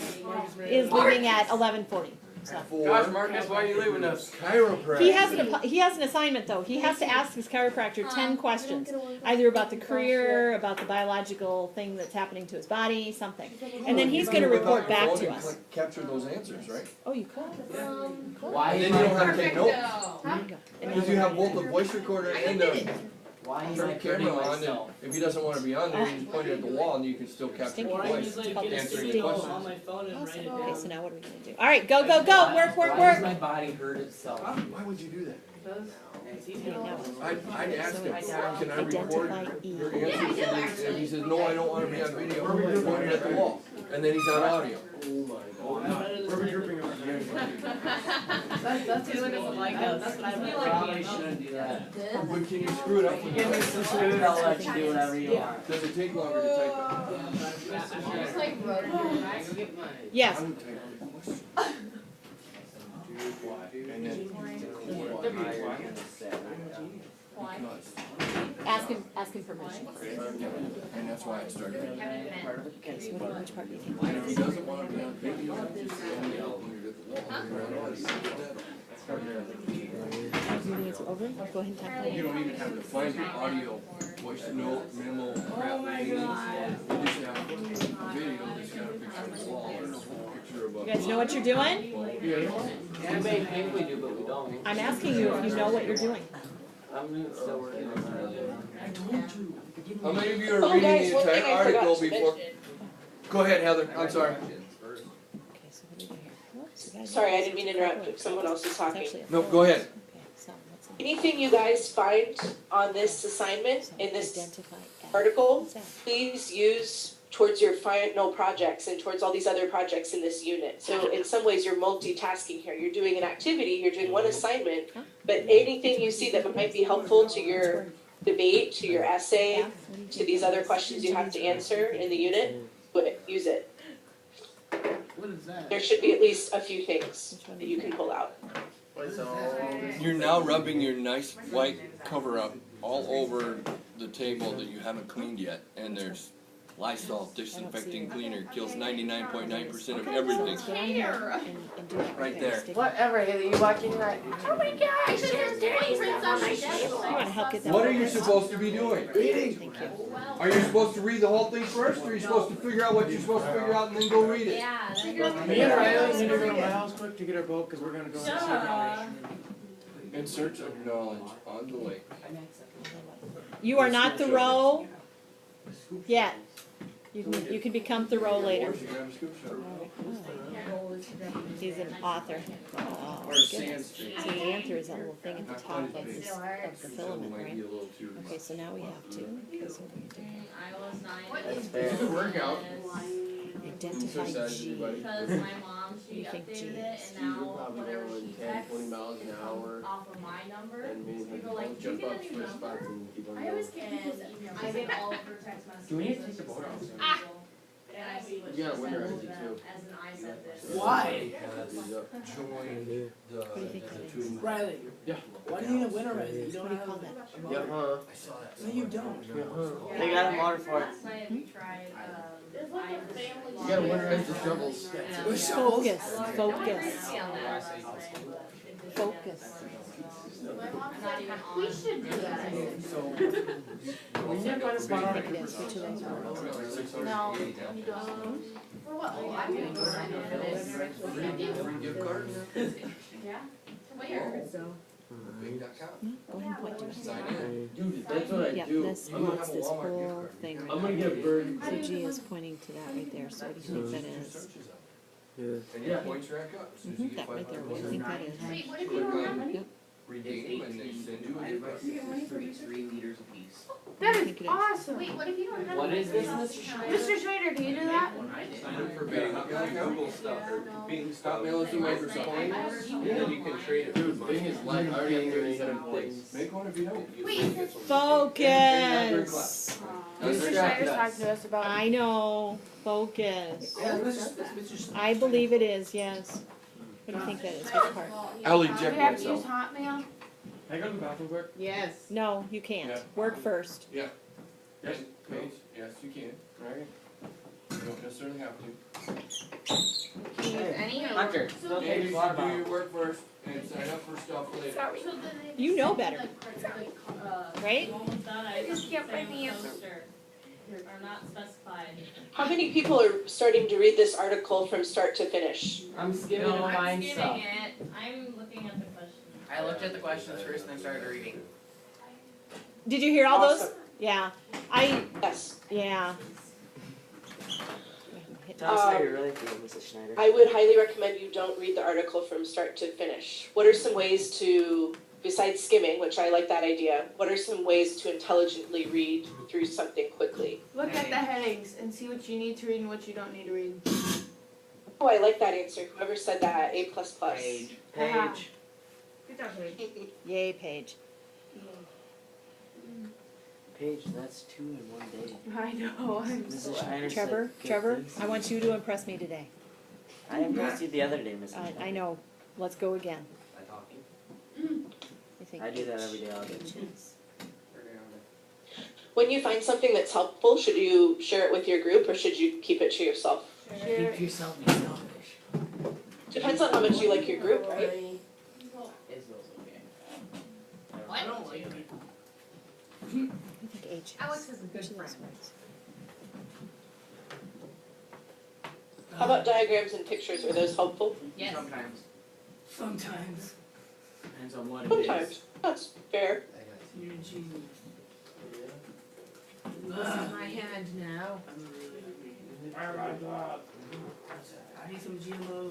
Speaker 2: is leaving at 11:40. So.
Speaker 6: Gosh, Marcus, why are you leaving us?
Speaker 1: Chiropractic.
Speaker 2: He has an assignment though. He has to ask his chiropractor 10 questions, either about the career, about the biological thing that's happening to his body, something, and then he's going to report back to us.
Speaker 1: Capture those answers, right?
Speaker 2: Oh, you could.
Speaker 3: Why
Speaker 1: And
Speaker 3: is
Speaker 1: then you don't
Speaker 3: my,
Speaker 1: have to take notes.
Speaker 2: There you go. And
Speaker 1: Because you have both the voice recorder and the
Speaker 3: why is my
Speaker 1: camera on, and
Speaker 3: myself?
Speaker 1: if he doesn't want to be on there, you just point it at the wall and you can still capture the voice. Answering the questions.
Speaker 4: my phone and write it
Speaker 2: Okay,
Speaker 4: down.
Speaker 2: so now what are we going to do? All right, go, go, go. Work, work,
Speaker 3: Why does
Speaker 2: work.
Speaker 3: my body hurt itself?
Speaker 1: Why would you do that?
Speaker 2: Okay, now.
Speaker 1: I'd ask him, can I
Speaker 2: Identify
Speaker 1: record
Speaker 2: E.
Speaker 1: your answers? And he says, no, I don't want to be on video. Point it at the wall. And then he's on audio.
Speaker 4: That's Taylor doesn't like us. That's what I
Speaker 3: Probably shouldn't do that.
Speaker 1: But can you screw it up?
Speaker 3: Give me some food, I'll let you do whatever you want.
Speaker 1: Does it take longer to type
Speaker 8: Just like road back.
Speaker 2: Yes.
Speaker 1: it? I would type it. And then,
Speaker 2: Ask him permission.
Speaker 1: and that's why I started.
Speaker 2: Okay, so which part do you think?
Speaker 1: And if he doesn't want to be on video, just stand out when you're at the wall. You're on audio.
Speaker 2: You think it's over? Go ahead and type that
Speaker 1: You
Speaker 2: in.
Speaker 1: don't even have to find your audio, voice note, memo, crap. You just have a video that's got a picture of the wall or a picture of a.
Speaker 2: You guys know what you're doing?
Speaker 3: Yeah, maybe think we do, but we don't.
Speaker 2: I'm asking you if you know what you're doing.
Speaker 3: I'm still working on it.
Speaker 1: How many of you are
Speaker 10: Oh,
Speaker 1: reading
Speaker 10: guys,
Speaker 1: the
Speaker 10: one thing
Speaker 1: entire
Speaker 10: I forgot
Speaker 1: article
Speaker 10: to
Speaker 1: before?
Speaker 10: mention.
Speaker 1: Go ahead, Heather, I'm sorry.
Speaker 2: Okay, so what do we do here? Whoops, you guys-
Speaker 10: Sorry, I didn't mean to interrupt, but someone else was
Speaker 2: It's
Speaker 10: talking.
Speaker 2: actually a
Speaker 1: No,
Speaker 2: four.
Speaker 1: go ahead.
Speaker 2: Okay, so what's in-
Speaker 10: Anything you guys find on this assignment,
Speaker 2: so
Speaker 10: in this
Speaker 2: identify F.
Speaker 10: article,
Speaker 2: What's that?
Speaker 10: please use towards your final projects and towards all these other projects in this unit. So in some ways, you're multitasking here. You're doing an activity, you're doing one assignment, but anything you see that might be helpful to your debate, to your essay,
Speaker 2: F, what do you
Speaker 10: to
Speaker 2: think?
Speaker 10: these other questions you have to answer in the unit, use it.
Speaker 4: What is that?
Speaker 10: There should be at least a few things that you can pull out.
Speaker 1: You're now rubbing your nice white cover up all over the table that you haven't cleaned yet, and there's Lysol disinfecting cleaner, kills 99.9% of everything.
Speaker 2: Let's get on here and do that
Speaker 1: Right
Speaker 2: there.
Speaker 1: there.
Speaker 2: Stick-
Speaker 7: Whatever, Haley, you watching that?
Speaker 8: Oh my gosh, there's dirty prints on my desk.
Speaker 2: You want to help get that?
Speaker 1: What are you supposed to be doing?
Speaker 2: Thank you.
Speaker 1: Are you supposed to read the whole thing first, or are you supposed to figure out what you're supposed to figure out and then go read it?
Speaker 8: Yeah.
Speaker 7: Me and Riley need to go to my house quick to get our boat, cause we're gonna go and see.
Speaker 1: In search of knowledge on the lake.
Speaker 2: You are not the row. Yeah. You can become Thoreau later.
Speaker 1: Or she can have a scoop shop.
Speaker 2: He's an author. Oh,
Speaker 1: Or
Speaker 2: goodness.
Speaker 1: Sand Street.
Speaker 2: See, the anther is that little thing at the
Speaker 1: Not
Speaker 2: top
Speaker 1: quite
Speaker 2: of
Speaker 1: as big.
Speaker 2: this, of the
Speaker 1: So it
Speaker 2: filament,
Speaker 1: might
Speaker 2: right?
Speaker 1: be a little too.
Speaker 2: Okay, so now we have to, okay, so we do
Speaker 8: I was 9.
Speaker 3: That's
Speaker 1: It's
Speaker 3: fair.
Speaker 1: a good workout.
Speaker 2: identify
Speaker 1: Exercise,
Speaker 2: G.
Speaker 1: everybody.
Speaker 8: Because my mom, she
Speaker 2: You think
Speaker 8: updated
Speaker 2: G
Speaker 8: it,
Speaker 2: is-
Speaker 8: and now whatever she texts,
Speaker 6: 20 miles an
Speaker 8: it
Speaker 6: hour.
Speaker 8: comes off of my number.
Speaker 6: And me and
Speaker 8: People
Speaker 6: him
Speaker 8: like,
Speaker 6: both
Speaker 8: "Did you
Speaker 6: jump
Speaker 8: get
Speaker 6: up
Speaker 8: a new
Speaker 6: switch
Speaker 8: number?"
Speaker 6: spots and keep on
Speaker 8: I
Speaker 6: going.
Speaker 8: always get people's emails. I get all of her text messages.
Speaker 7: Do we need to
Speaker 8: so
Speaker 7: take the
Speaker 8: she
Speaker 7: boat
Speaker 8: sends
Speaker 7: off?
Speaker 8: to people, And I see what she
Speaker 6: You gotta
Speaker 8: sends
Speaker 6: winterize
Speaker 8: to
Speaker 6: it,
Speaker 8: them
Speaker 6: too.
Speaker 8: as an I sent this.
Speaker 7: Why?
Speaker 1: Join
Speaker 2: What do you think that is?
Speaker 7: Riley.
Speaker 6: Yeah.
Speaker 7: Why do you need a winterizer? You
Speaker 2: What
Speaker 7: don't
Speaker 2: do you
Speaker 7: have.
Speaker 2: call that?
Speaker 3: Yeah, huh?
Speaker 7: No, you don't.
Speaker 8: Yeah,
Speaker 3: They got a motor for it.
Speaker 8: Last night we tried,
Speaker 5: It's like a family.
Speaker 6: You gotta winterize the shovels.
Speaker 7: With shovels?
Speaker 2: Focus, focus,
Speaker 8: Focus.
Speaker 2: focus.
Speaker 5: We should do that.
Speaker 7: We can't find a spot on
Speaker 2: It
Speaker 7: it.
Speaker 2: is for today's world.
Speaker 5: No, you don't. For what? Oh, I'm gonna go sign in.
Speaker 1: free gift cards.
Speaker 8: Yeah? Where?
Speaker 1: Big.com.
Speaker 2: Go ahead and point to it.
Speaker 1: Sign in.
Speaker 6: Dude, that's what I
Speaker 2: Yep,
Speaker 6: do.
Speaker 2: this
Speaker 1: I'm gonna
Speaker 2: wants
Speaker 1: have a
Speaker 2: this
Speaker 1: Walmart gift
Speaker 2: whole
Speaker 1: card.
Speaker 2: thing
Speaker 6: I'm
Speaker 2: right
Speaker 6: gonna
Speaker 2: now.
Speaker 6: get a bird.
Speaker 2: So G is pointing to that right there, so what do you think that is?
Speaker 1: And your points rack up. As soon as you get
Speaker 2: That right there,
Speaker 1: 500
Speaker 2: what do you think that is?
Speaker 5: Wait, what if you don't have any?
Speaker 1: redeem and they send you a gift card.
Speaker 3: 3 liters apiece.
Speaker 5: That
Speaker 2: I
Speaker 5: is
Speaker 2: think it is.
Speaker 5: awesome. Wait, what if you don't have?
Speaker 3: What
Speaker 5: any?
Speaker 3: is this, Mr. Schneider?
Speaker 5: Mr. Schneider, can you do that?
Speaker 1: Sign up for Bing. Google stuff. Bing, stop mailing to Microsoft. And then you can trade it.
Speaker 6: Dude, Bing is like, I already have 37 points.
Speaker 1: Make one if you don't.
Speaker 5: Wait,
Speaker 2: Focus.
Speaker 5: Mr. Schneider's talking to us about.
Speaker 2: I know, focus.
Speaker 7: Yeah, Mr.
Speaker 2: I believe it is, yes. What do you think that is, which part?
Speaker 1: I'll
Speaker 5: Do we
Speaker 1: eject
Speaker 5: have to use
Speaker 1: myself.
Speaker 5: Hotmail?
Speaker 7: I go to the bathroom quick.
Speaker 4: Yes.
Speaker 2: No, you can't.
Speaker 1: Yeah.
Speaker 2: Work first.
Speaker 1: Yes, Paige, yes, you can.
Speaker 6: Alright.
Speaker 1: You don't necessarily have to.
Speaker 5: Can you use any or?
Speaker 3: Hunter, still
Speaker 1: And
Speaker 3: takes
Speaker 1: you
Speaker 3: a lot
Speaker 1: should do
Speaker 3: of
Speaker 1: your work first and sign up for stuff later.
Speaker 5: Sorry.
Speaker 2: You know better, right?
Speaker 8: Almost done, I
Speaker 5: just can't find the answer.
Speaker 8: Are not specified.
Speaker 10: How many people are starting to read this article from start to finish?
Speaker 3: I'm skimming to
Speaker 8: I'm
Speaker 3: find
Speaker 8: skimming
Speaker 3: stuff.
Speaker 8: it, I'm looking at the questions.
Speaker 3: I looked at the questions first and then started reading.
Speaker 2: Did you hear all those?
Speaker 10: Awesome.
Speaker 2: Yeah,
Speaker 10: Yes.
Speaker 2: yeah.
Speaker 3: Tell us how you really feel, Mrs. Schneider.
Speaker 10: I would highly recommend you don't read the article from start to finish. What are some ways to, besides skimming, which I like that idea, what are some ways to intelligently read through something quickly?
Speaker 5: Look at the headings and see what you need to read and what you don't need to read.
Speaker 10: Oh, I like that answer. Whoever said that, A++.
Speaker 3: Page.
Speaker 5: Uh-huh.
Speaker 3: Page.
Speaker 5: Good job, Paige.
Speaker 2: Yay, Paige.
Speaker 3: Page, that's 2 in 1 day.
Speaker 5: I know, I'm so.
Speaker 3: Mrs. Schneider
Speaker 2: Trevor,
Speaker 3: said,
Speaker 2: Trevor,
Speaker 3: "Good
Speaker 2: I want you to impress me today.
Speaker 3: I impressed you the other day, Mrs. Schneider.
Speaker 2: I know. Let's go again.
Speaker 3: By talking.
Speaker 2: I think
Speaker 3: I do that every
Speaker 2: H
Speaker 3: day, I'll get
Speaker 2: is-
Speaker 10: When you find something that's helpful, should you share it with your group or should you keep it to yourself?
Speaker 5: Share.
Speaker 3: Keep yourself selfish.
Speaker 10: Depends on how much you like your group, right?
Speaker 3: Isabel's okay.
Speaker 8: I
Speaker 3: don't like it.
Speaker 2: I think H is.
Speaker 5: Alex is a
Speaker 2: Which
Speaker 5: good
Speaker 2: of those
Speaker 5: friend.
Speaker 2: words?
Speaker 10: How about diagrams and pictures? Are those helpful?
Speaker 8: Yes.
Speaker 3: Sometimes.
Speaker 7: Sometimes.
Speaker 3: Depends on what it is.
Speaker 10: Sometimes. That's fair.
Speaker 7: Eugene.
Speaker 4: This is my hand now.
Speaker 7: I need some GMO.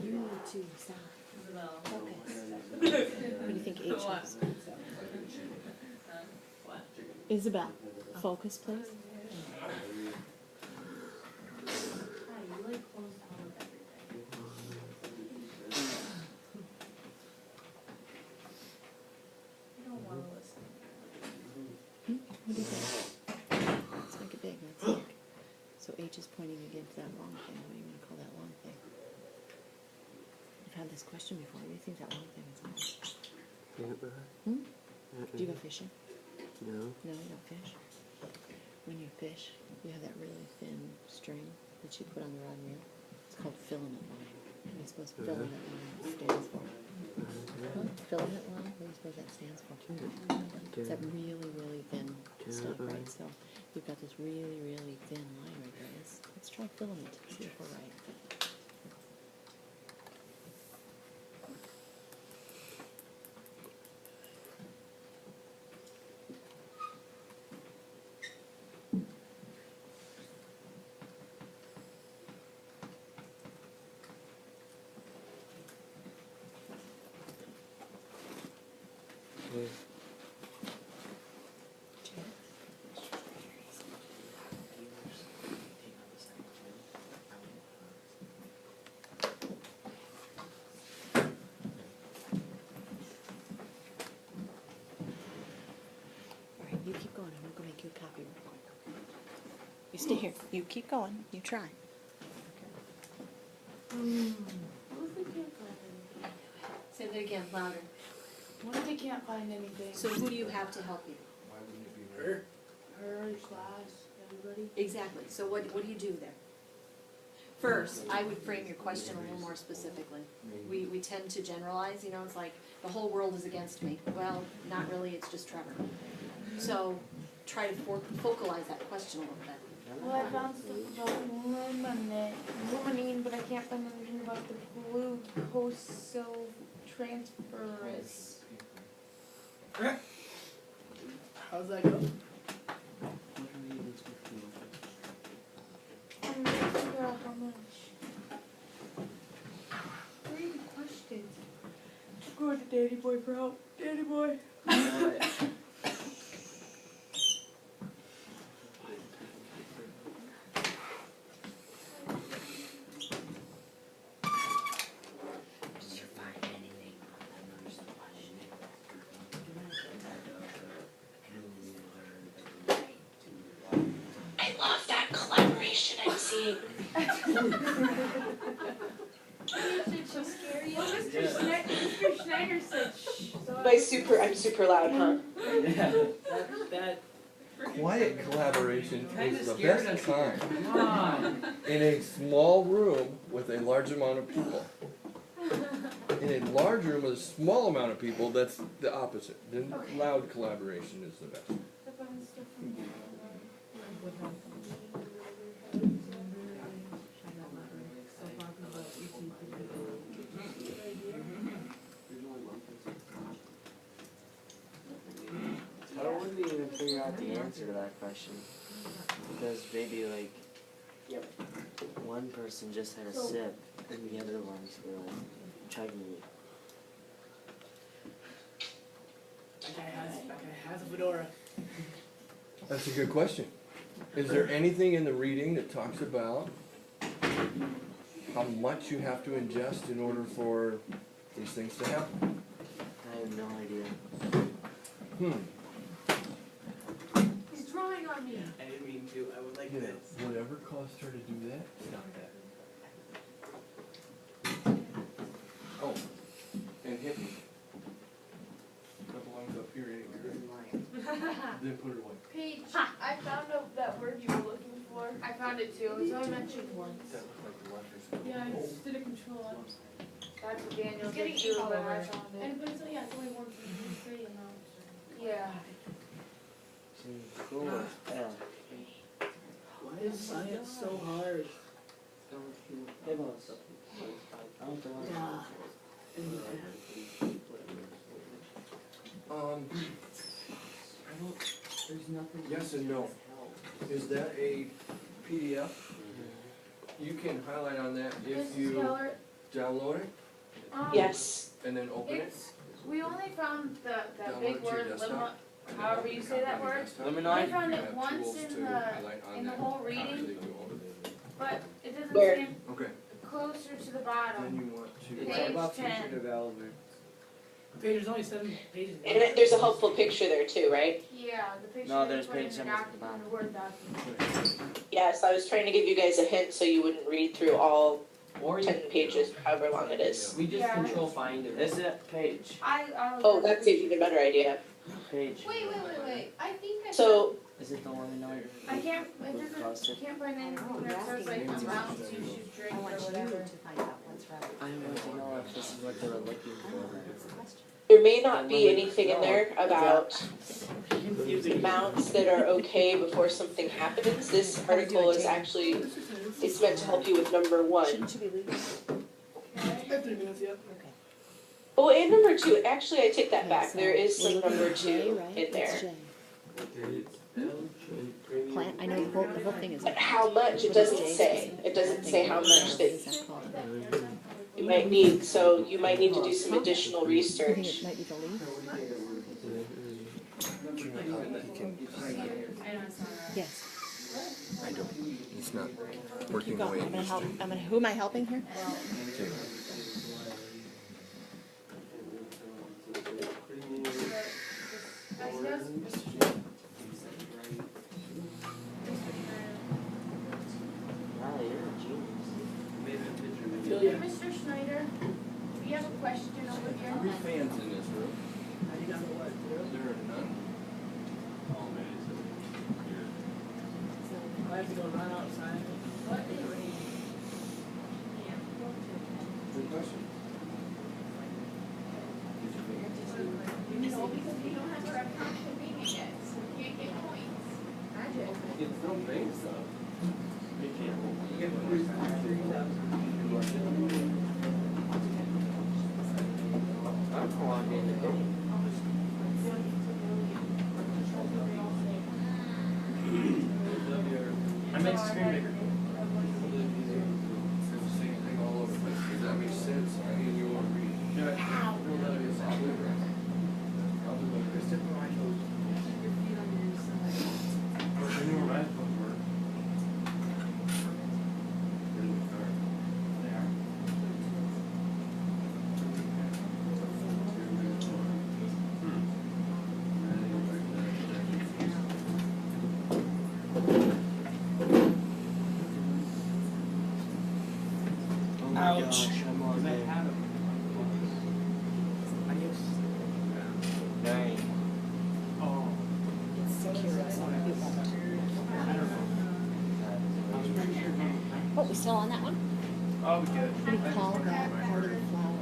Speaker 2: You need to stop.
Speaker 8: Isabel.
Speaker 2: Focus. What do you think H is?
Speaker 8: What?
Speaker 2: Isabel, focus, please.
Speaker 8: Hi, you like closed out of everything. I don't wanna listen.
Speaker 2: What do you think? Let's make it big. Let's look. So H is pointing again to that long thing. What do you want to call that long thing? You've had this question before. What do you think that long thing is? Do you go fishing?
Speaker 3: No.
Speaker 2: No, you don't fish. When you fish, you have that really thin string that you put on the rod and reel. It's called filament line. What do you suppose filament line stands for? Huh? Filament line? What do you suppose that stands for? It's that really, really thin stuff, right? So you've got this really, really thin line right here. Let's try filament. See if we're right. All right, you keep going. I'm gonna make you a copy real quick. You stay here. You keep going. You try. Say that again, louder.
Speaker 5: What if they can't find anything?
Speaker 2: So who do you have to help you?
Speaker 1: Why wouldn't it be her?
Speaker 5: Her, class, everybody?
Speaker 2: Exactly. So what do you do there? First, I would frame your question a little more specifically. We tend to generalize, you know, it's like, the whole world is against me. Well, not really, it's just Trevor. So try to focalize that question a little bit.
Speaker 5: Well, I found stuff about limonene, but I can't find anything about the glucosyl-transferase.
Speaker 7: How's that go?
Speaker 5: I'm trying to figure out how much. What are the questions? Go to Daddy Boy for help. Daddy Boy.
Speaker 10: I love that collaboration I'm seeing.
Speaker 5: So scary. Well, Mr. Schneider said shh. So
Speaker 10: I'm super loud, huh?
Speaker 7: Yeah, that
Speaker 1: Quiet collaboration
Speaker 7: kinda
Speaker 1: is the
Speaker 7: scared
Speaker 1: best
Speaker 7: us.
Speaker 1: kind.
Speaker 7: Come on.
Speaker 1: In a small room with a large amount of people. In a large room with a small amount of people, that's the opposite. Then loud collaboration is the best.
Speaker 5: I found stuff from
Speaker 3: How would we even figure out the answer to that question? Because maybe like one person just had a sip and the other ones were like chugging it.
Speaker 7: That guy has a fedora.
Speaker 1: That's a good question. Is there anything in the reading that talks about how much you have to ingest in order for these things to happen?
Speaker 3: I have no idea.
Speaker 5: He's drawing on me.
Speaker 7: I didn't mean to. I would like
Speaker 1: You know,
Speaker 7: this.
Speaker 1: whatever caused her to do that, stop that. Oh, and hit me. Couple lines up here anyway. Then put it away.
Speaker 5: Paige, I found out that word you were looking for. I found it too. It's only mentioned once.
Speaker 1: That looked like the letters.
Speaker 5: Yeah, I just did a control F. That's what Daniel
Speaker 8: It's getting
Speaker 5: did too,
Speaker 8: ink all
Speaker 5: but
Speaker 8: over
Speaker 5: I
Speaker 8: it.
Speaker 5: found it. And but it's, yeah, it's only one thing now. Yeah.
Speaker 3: Cool. Yeah.
Speaker 7: Why is science so hard?
Speaker 3: Hey, boss. I don't know.
Speaker 1: There's nothing. Yes and no. Is that a PDF? You can highlight on that if
Speaker 5: Mrs.
Speaker 1: you
Speaker 5: Keller,
Speaker 1: download it
Speaker 10: Yes.
Speaker 1: and then open it.
Speaker 5: it's, we only found that
Speaker 1: Download
Speaker 5: big
Speaker 1: it to your
Speaker 5: word,
Speaker 1: desktop,
Speaker 5: limo,
Speaker 1: and then
Speaker 5: however
Speaker 1: open
Speaker 5: you
Speaker 1: a
Speaker 5: say
Speaker 1: copy
Speaker 5: that
Speaker 1: on your
Speaker 5: word.
Speaker 1: desktop.
Speaker 3: Limonene?
Speaker 5: I found
Speaker 1: You
Speaker 5: it
Speaker 1: have
Speaker 5: once
Speaker 1: tools
Speaker 5: in
Speaker 1: to
Speaker 5: the,
Speaker 1: highlight on
Speaker 5: in the
Speaker 1: that
Speaker 5: whole
Speaker 1: copy
Speaker 5: reading,
Speaker 1: that you open.
Speaker 5: but it doesn't
Speaker 10: Where?
Speaker 5: seem
Speaker 1: Okay,
Speaker 5: closer to the
Speaker 1: then
Speaker 5: bottom.
Speaker 1: you want to.
Speaker 5: It's all about future
Speaker 3: development.
Speaker 7: Okay, there's only 7 pages.
Speaker 10: And there's a helpful picture there too, right?
Speaker 5: Yeah, the picture
Speaker 3: No,
Speaker 5: they
Speaker 3: there's
Speaker 5: put in
Speaker 3: page
Speaker 5: the
Speaker 3: numbers at the
Speaker 5: document,
Speaker 3: bottom.
Speaker 5: the Word document.
Speaker 10: Yes, I was trying to give you guys a hint so you wouldn't read through all
Speaker 4: Or
Speaker 10: 10 pages, however long it is.
Speaker 4: we just
Speaker 5: Yeah.
Speaker 4: control find it.
Speaker 3: Is it page?
Speaker 5: I'll
Speaker 10: Oh, that's an even better idea.
Speaker 3: Page.
Speaker 8: Wait. I think I
Speaker 10: So,
Speaker 3: Is it the limonene?
Speaker 5: I can't, it
Speaker 3: Glucose?
Speaker 5: doesn't, can't find anything that says like amounts you should drink
Speaker 2: I
Speaker 5: or
Speaker 2: want you
Speaker 5: whatever.
Speaker 2: to find out what's right.
Speaker 3: I want to know if this is what they were looking for.
Speaker 10: there may not be anything in there about amounts that are okay before something happens. This article is actually, it's meant to help you with number 1.
Speaker 2: Shouldn't you be leaving?
Speaker 7: I have 3 minutes, yep.
Speaker 2: Okay.
Speaker 10: Oh, and number 2, actually I take that
Speaker 2: Okay,
Speaker 10: back.
Speaker 2: so
Speaker 10: There is
Speaker 2: we're
Speaker 10: some
Speaker 2: looking
Speaker 10: number
Speaker 2: at J,
Speaker 10: 2
Speaker 2: right?
Speaker 10: in
Speaker 2: That's
Speaker 10: there.
Speaker 2: J. Plant, I know the whole thing is.
Speaker 10: But how much, it doesn't say. It doesn't say how much that you might need, so you might need to do some additional
Speaker 2: You think
Speaker 10: research.
Speaker 2: it might be the leaf?
Speaker 1: not working the way it used to.
Speaker 2: Who am I helping here?
Speaker 1: Okay.
Speaker 3: Riley, you're a genius.
Speaker 5: Mr. Schneider, we have a question over here.
Speaker 1: How many fans in this room? There are none.
Speaker 7: I have to go run outside.
Speaker 1: Good question.
Speaker 8: No, because we don't have our account convenient yet, so we can't get points. Magic.
Speaker 1: It's no banks though. They can't.
Speaker 3: I'm logged in today.
Speaker 7: I make a screen maker.
Speaker 1: Does that make sense? I mean, you want to read.
Speaker 7: I knew where my headphones were. They are.
Speaker 3: Oh my
Speaker 7: Ouch.
Speaker 3: gosh, I'm logged
Speaker 7: Because I
Speaker 3: in.
Speaker 7: had them.
Speaker 3: Dang.
Speaker 7: Oh. I don't know. I was pretty sure.
Speaker 2: Oh, we still on that one?
Speaker 7: Oh, we good.
Speaker 2: What do you call that part of the flower?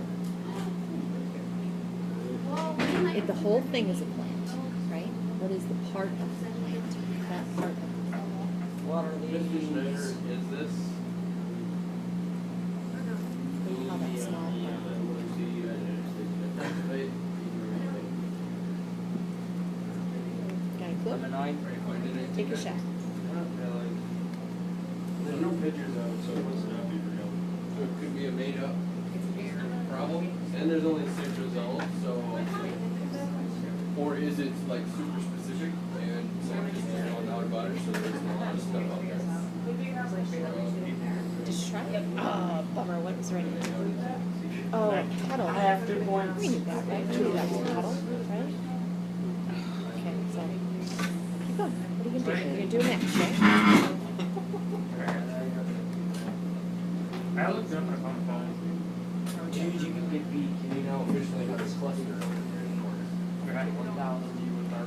Speaker 2: The whole thing is a plant, right? What is the part of the plant? That part of the flower.
Speaker 3: What are
Speaker 6: Mr. Schneider,
Speaker 3: these?
Speaker 6: is this?
Speaker 2: What do you call that small part? Got a clue? Take a shot.
Speaker 6: There's no pictures of it, so it must not be real. So it could be a made up problem, and there's only 6 results, so. Or is it like super specific and someone just found out about it, so there's a lot of stuff out there?
Speaker 2: Just try it. Oh, bummer. What was right? Oh, puddle.
Speaker 3: I have 2 points.
Speaker 2: We knew that, right? We knew that was a puddle, right? Okay, so keep going. What are you gonna do? You're gonna do next, right?
Speaker 7: I looked it up on my phone.
Speaker 3: Dude, you can get beat.
Speaker 6: We now officially have a cluster over here in the corner.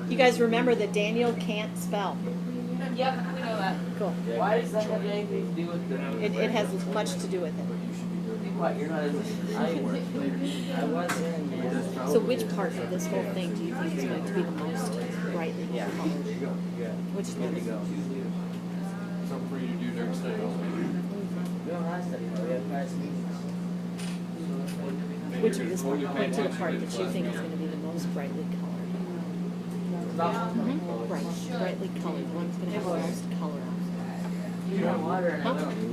Speaker 2: You guys remember that Daniel can't spell.
Speaker 8: Yep, we know that.
Speaker 2: Cool.
Speaker 3: Why does that have anything to do with the...
Speaker 2: It has much to do with it.
Speaker 3: What, you're not in... I was in there.
Speaker 2: So which part of this whole thing do you think is going to be the most brightly
Speaker 3: Yeah.
Speaker 2: colored? Which
Speaker 3: There you
Speaker 2: one?
Speaker 3: go.
Speaker 6: Something for you to do next time.
Speaker 3: We don't have study, but we have class meetings.
Speaker 2: Which of this one? Point to the part that you think is going to be the most brightly colored. Right, brightly colored. The one's going to have the most color on
Speaker 3: You don't water and I
Speaker 2: Huh?
Speaker 3: don't.
Speaker 2: it.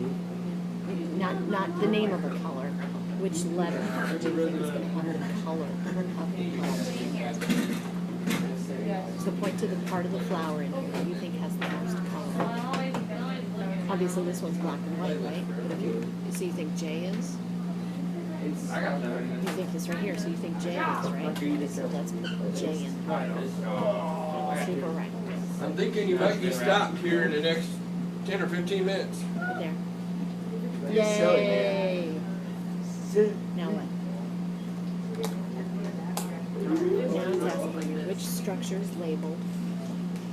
Speaker 2: Not the name of a color. Which letter do you think is going to have the color of the plant? So point to the part of the flower in here that you think has the most color. Obviously, this one's black and white, right? But if you, so you think J is?
Speaker 6: I got that.
Speaker 2: You think this right here, so you think J is, right? So let's put J in. Super right.
Speaker 1: I'm thinking you might be stopped here in the next 10 or 15 minutes.
Speaker 2: Right there.
Speaker 3: You're silly,
Speaker 2: Yay! Now what? Now it's asking which structure is labeled,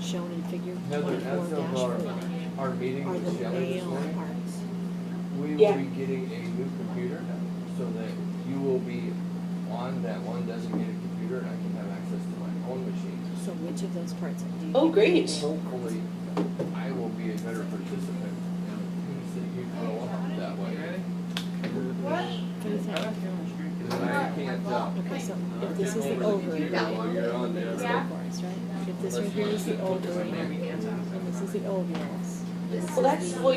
Speaker 2: shown in figure
Speaker 6: Heather, as of
Speaker 2: 24-4,
Speaker 6: our meeting
Speaker 2: are the
Speaker 6: with Shelley this
Speaker 2: male
Speaker 6: morning,
Speaker 2: parts.
Speaker 6: we will
Speaker 10: Yeah.
Speaker 6: be getting a new computer so that you will be on that one designated computer and I can have access to my own machine.
Speaker 2: So which of those parts do you
Speaker 10: Oh,
Speaker 2: think-
Speaker 10: great.
Speaker 6: Hopefully, I will be a better participant in seeing you grow up that way.
Speaker 2: What do you think?
Speaker 6: Because I can't,
Speaker 2: Okay, so if this is the ovary, right?
Speaker 6: while you're on there.
Speaker 2: It's ovaries, right? If this right here is the ovary, and this is the ovules. This
Speaker 10: Well,
Speaker 2: is
Speaker 10: that's,
Speaker 2: the-
Speaker 10: well,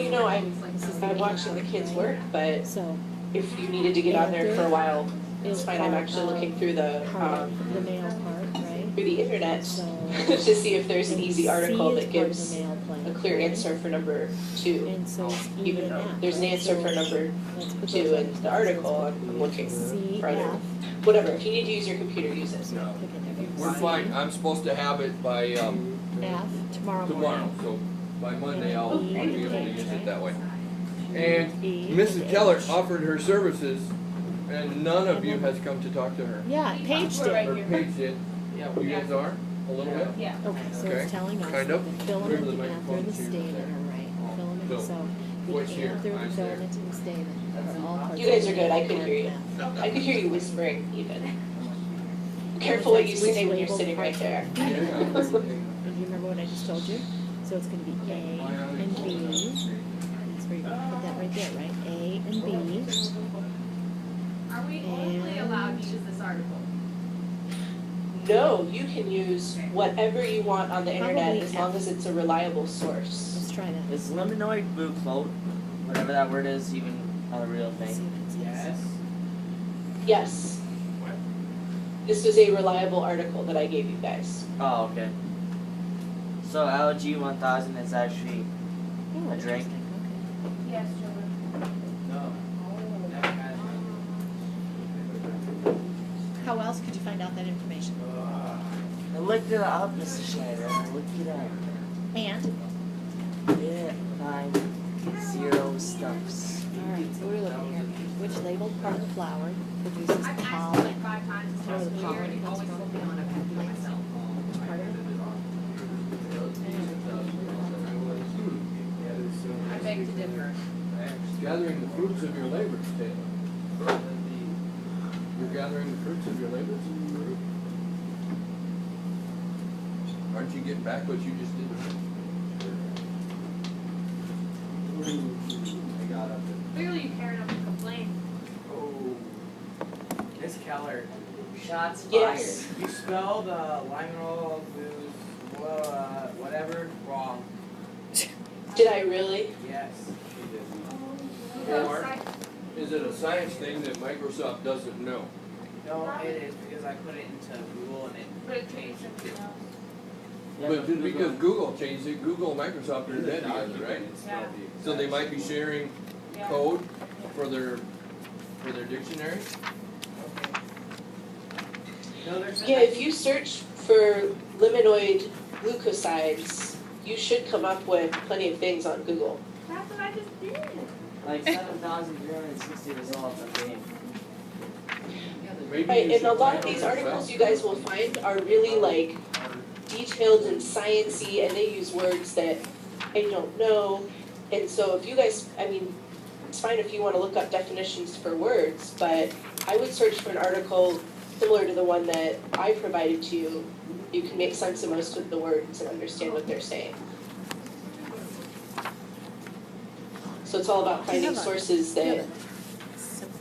Speaker 2: this is the
Speaker 10: I'm watching the kids work, but
Speaker 2: So
Speaker 10: if you needed to get on there for a while, it's
Speaker 2: is
Speaker 10: fine. I'm
Speaker 2: part
Speaker 10: actually
Speaker 2: of
Speaker 10: looking through the,
Speaker 2: part of the male part, right?
Speaker 10: through the internet
Speaker 11: So.
Speaker 10: to see if there's an easy article
Speaker 11: C is
Speaker 10: that
Speaker 11: part of
Speaker 10: gives
Speaker 11: the male plan,
Speaker 10: a clear
Speaker 11: right?
Speaker 10: answer for number 2.
Speaker 11: And so it's E
Speaker 10: Even
Speaker 11: and
Speaker 10: though
Speaker 11: F,
Speaker 10: there's an
Speaker 11: right?
Speaker 10: answer
Speaker 11: So
Speaker 10: for number
Speaker 11: let's put
Speaker 10: 2
Speaker 11: those
Speaker 10: in
Speaker 11: letters
Speaker 10: the
Speaker 11: down. So
Speaker 10: article,
Speaker 11: let's
Speaker 10: I'm looking
Speaker 11: C,
Speaker 10: for other,
Speaker 11: F.
Speaker 10: whatever, if you need to use your computer, use it.
Speaker 11: So pick an
Speaker 1: We're fine. I'm supposed to have it by
Speaker 11: F tomorrow
Speaker 1: tomorrow,
Speaker 11: morning.
Speaker 1: so by Monday I'll be able to use it that way. And
Speaker 11: E
Speaker 1: Mrs.
Speaker 11: and
Speaker 1: Keller
Speaker 11: H.
Speaker 1: offered her services, and none of you has come to talk to her.
Speaker 11: Yeah, Paige
Speaker 8: We're right
Speaker 11: did.
Speaker 1: Or
Speaker 8: here.
Speaker 1: Paige did. You guys are? A little bit?
Speaker 8: Yeah.
Speaker 11: Okay, so
Speaker 1: Okay,
Speaker 11: it's telling us
Speaker 1: kind
Speaker 11: that
Speaker 1: of.
Speaker 11: the filament,
Speaker 1: Remember the
Speaker 11: the anther, and the
Speaker 1: microphone's here,
Speaker 11: stamen
Speaker 1: there.
Speaker 11: are right. The filament,
Speaker 1: So,
Speaker 11: so
Speaker 1: what's
Speaker 11: the
Speaker 1: here?
Speaker 11: anther, the
Speaker 1: Mine's there.
Speaker 11: filament, and the stamen are all parts
Speaker 10: You guys
Speaker 11: of
Speaker 10: are
Speaker 11: the
Speaker 10: good, I
Speaker 11: male
Speaker 10: could hear you.
Speaker 11: plan.
Speaker 10: I could hear you whispering even. Careful what you say when you're sitting right there.
Speaker 1: Yeah.
Speaker 11: And do you remember what I just told you? So it's gonna be A and B. That's where you're gonna put that right there, right? A and B.
Speaker 8: Are we only allowed to use this article?
Speaker 10: No, you can use whatever you want on the internet
Speaker 11: Probably
Speaker 10: as long as it's a reliable source.
Speaker 11: Let's try that.
Speaker 3: Is liminoid blue float, whatever that word is, even a real
Speaker 11: Let's see
Speaker 3: thing?
Speaker 11: what it says.
Speaker 10: Yes. This was a reliable article that I gave you guys.
Speaker 3: Oh, okay. So LG 1000 is actually
Speaker 11: Oh,
Speaker 3: a drink.
Speaker 11: interesting, okay.
Speaker 8: Yes, children.
Speaker 2: How else could you find out that information?
Speaker 3: I looked it up, Mr. Schneider. I looked it up.
Speaker 2: And?
Speaker 3: Yeah, 9 stuffs.
Speaker 11: Alright, so we're looking here. Which labeled part of the flower produces
Speaker 8: I've asked
Speaker 11: pollen?
Speaker 8: like 5 times. It's
Speaker 11: Where the
Speaker 8: so
Speaker 11: pollen
Speaker 8: weird. It
Speaker 11: comes
Speaker 8: always
Speaker 11: from?
Speaker 8: told me on. I've had to do it myself.
Speaker 11: Which part of it?
Speaker 8: I beg to differ.
Speaker 1: Gathering the fruits of your labors, Taylor. You're gathering the fruits of your labors? Aren't you getting back what you just did?
Speaker 8: Clearly you care enough to complain.
Speaker 7: Oh. Miss Keller,
Speaker 3: Shots
Speaker 10: Yes.
Speaker 7: you spelled limonol booze, whatever, wrong.
Speaker 10: Did I really?
Speaker 7: Yes.
Speaker 1: Or is it a science thing that Microsoft doesn't know?
Speaker 7: No, it is because I put it into Google and
Speaker 8: But it changed something else.
Speaker 1: But just because Google changed it, Google and Microsoft are dead together, right?
Speaker 8: Yeah.
Speaker 1: So they might be sharing
Speaker 8: Yeah.
Speaker 1: code for their dictionary?
Speaker 7: No, there's
Speaker 10: Yeah, if you search for liminoid glucosides, you should come up with plenty of things on Google.
Speaker 8: That's what I just did.
Speaker 3: Like 7,360 results, I think.
Speaker 1: Maybe
Speaker 10: Right,
Speaker 1: you
Speaker 10: and a
Speaker 1: should
Speaker 10: lot of
Speaker 1: find
Speaker 10: these
Speaker 1: out
Speaker 10: articles
Speaker 1: yourself.
Speaker 10: you guys will find are really like detailed and sciencey, and they use words that I don't know. And so if you guys, I mean, it's fine if you wanna look up definitions for words, but I would search for an article similar to the one that I provided to you. You can make sense of most of the words and understand what they're saying. So it's all about finding sources that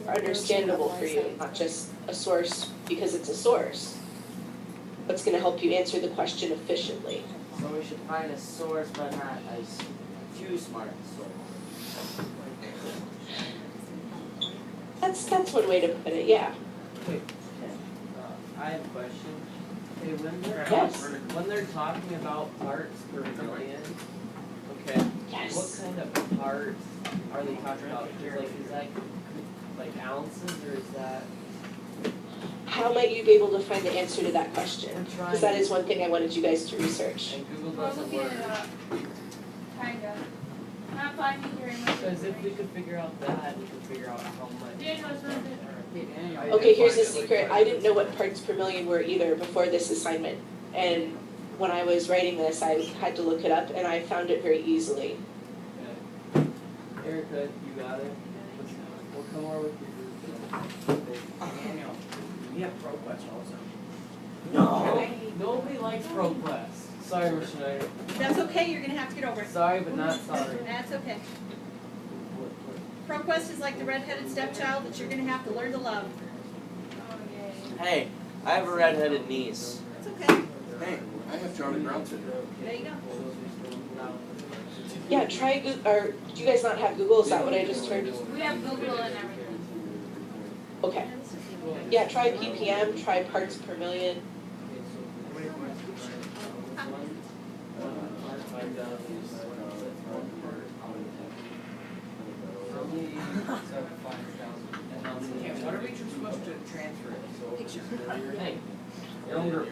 Speaker 10: are understandable for you, not just a source because it's a source. What's gonna help you answer the question efficiently.
Speaker 3: So we should find a source, but not a too smart source.
Speaker 10: That's one way to put it, yeah.
Speaker 4: I have a question. Okay,
Speaker 10: Yes.
Speaker 4: when they're talking about parts per million, okay, what
Speaker 10: Yes.
Speaker 4: kind of parts are they talking about? Like, is that like ounces or is that?
Speaker 10: How might you be able to find the answer to that question?
Speaker 4: I'm trying.
Speaker 10: Because that is one thing I wanted you guys to research.
Speaker 4: And Google
Speaker 8: We're
Speaker 4: doesn't
Speaker 8: looking
Speaker 4: work.
Speaker 8: it up. Kinda. Not finding very much.
Speaker 4: Because if we could figure out that, we could figure out how much.
Speaker 8: Daniel, it's worth it.
Speaker 10: Okay, here's the secret. I didn't know what parts per million were either before this assignment. And when I was writing this, I had to look it up and I found it very easily.
Speaker 4: Erica, you got it? We'll come over with your group.
Speaker 7: Daniel, we have ProQuest also.
Speaker 4: No! Nobody likes ProQuest. Sorry, Mr. Schneider.
Speaker 2: That's okay, you're gonna have to get over it.
Speaker 4: Sorry, but not sorry.
Speaker 2: That's okay. ProQuest is like the redheaded stepchild that you're gonna have to learn to love.
Speaker 3: Hey, I have a redheaded niece.
Speaker 2: It's okay.
Speaker 1: Hey, I have Charlie Brown syndrome.
Speaker 2: There you go.
Speaker 10: Yeah, try Google, or do you guys not have Google? Is that what I just heard?
Speaker 8: We have Google and everything.
Speaker 10: Okay. Yeah, try ppm, try parts per million.
Speaker 7: What are we supposed to transfer it?
Speaker 2: Picture.
Speaker 7: Hey, younger.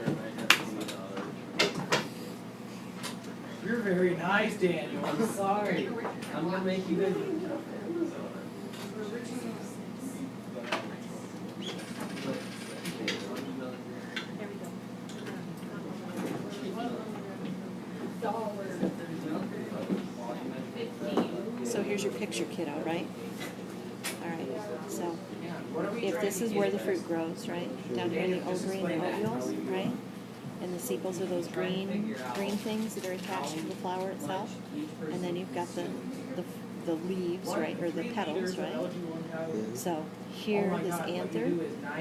Speaker 7: You're very nice, Daniel.
Speaker 4: I'm sorry. I'm gonna make you good.
Speaker 11: So here's your picture, kiddo, right? All right, so if this is where the fruit grows, right? Down here in the green ovules, right? And the sepals are those green things that are attached to the flower itself. And then you've got the leaves, right, or the petals, right? So here, this anther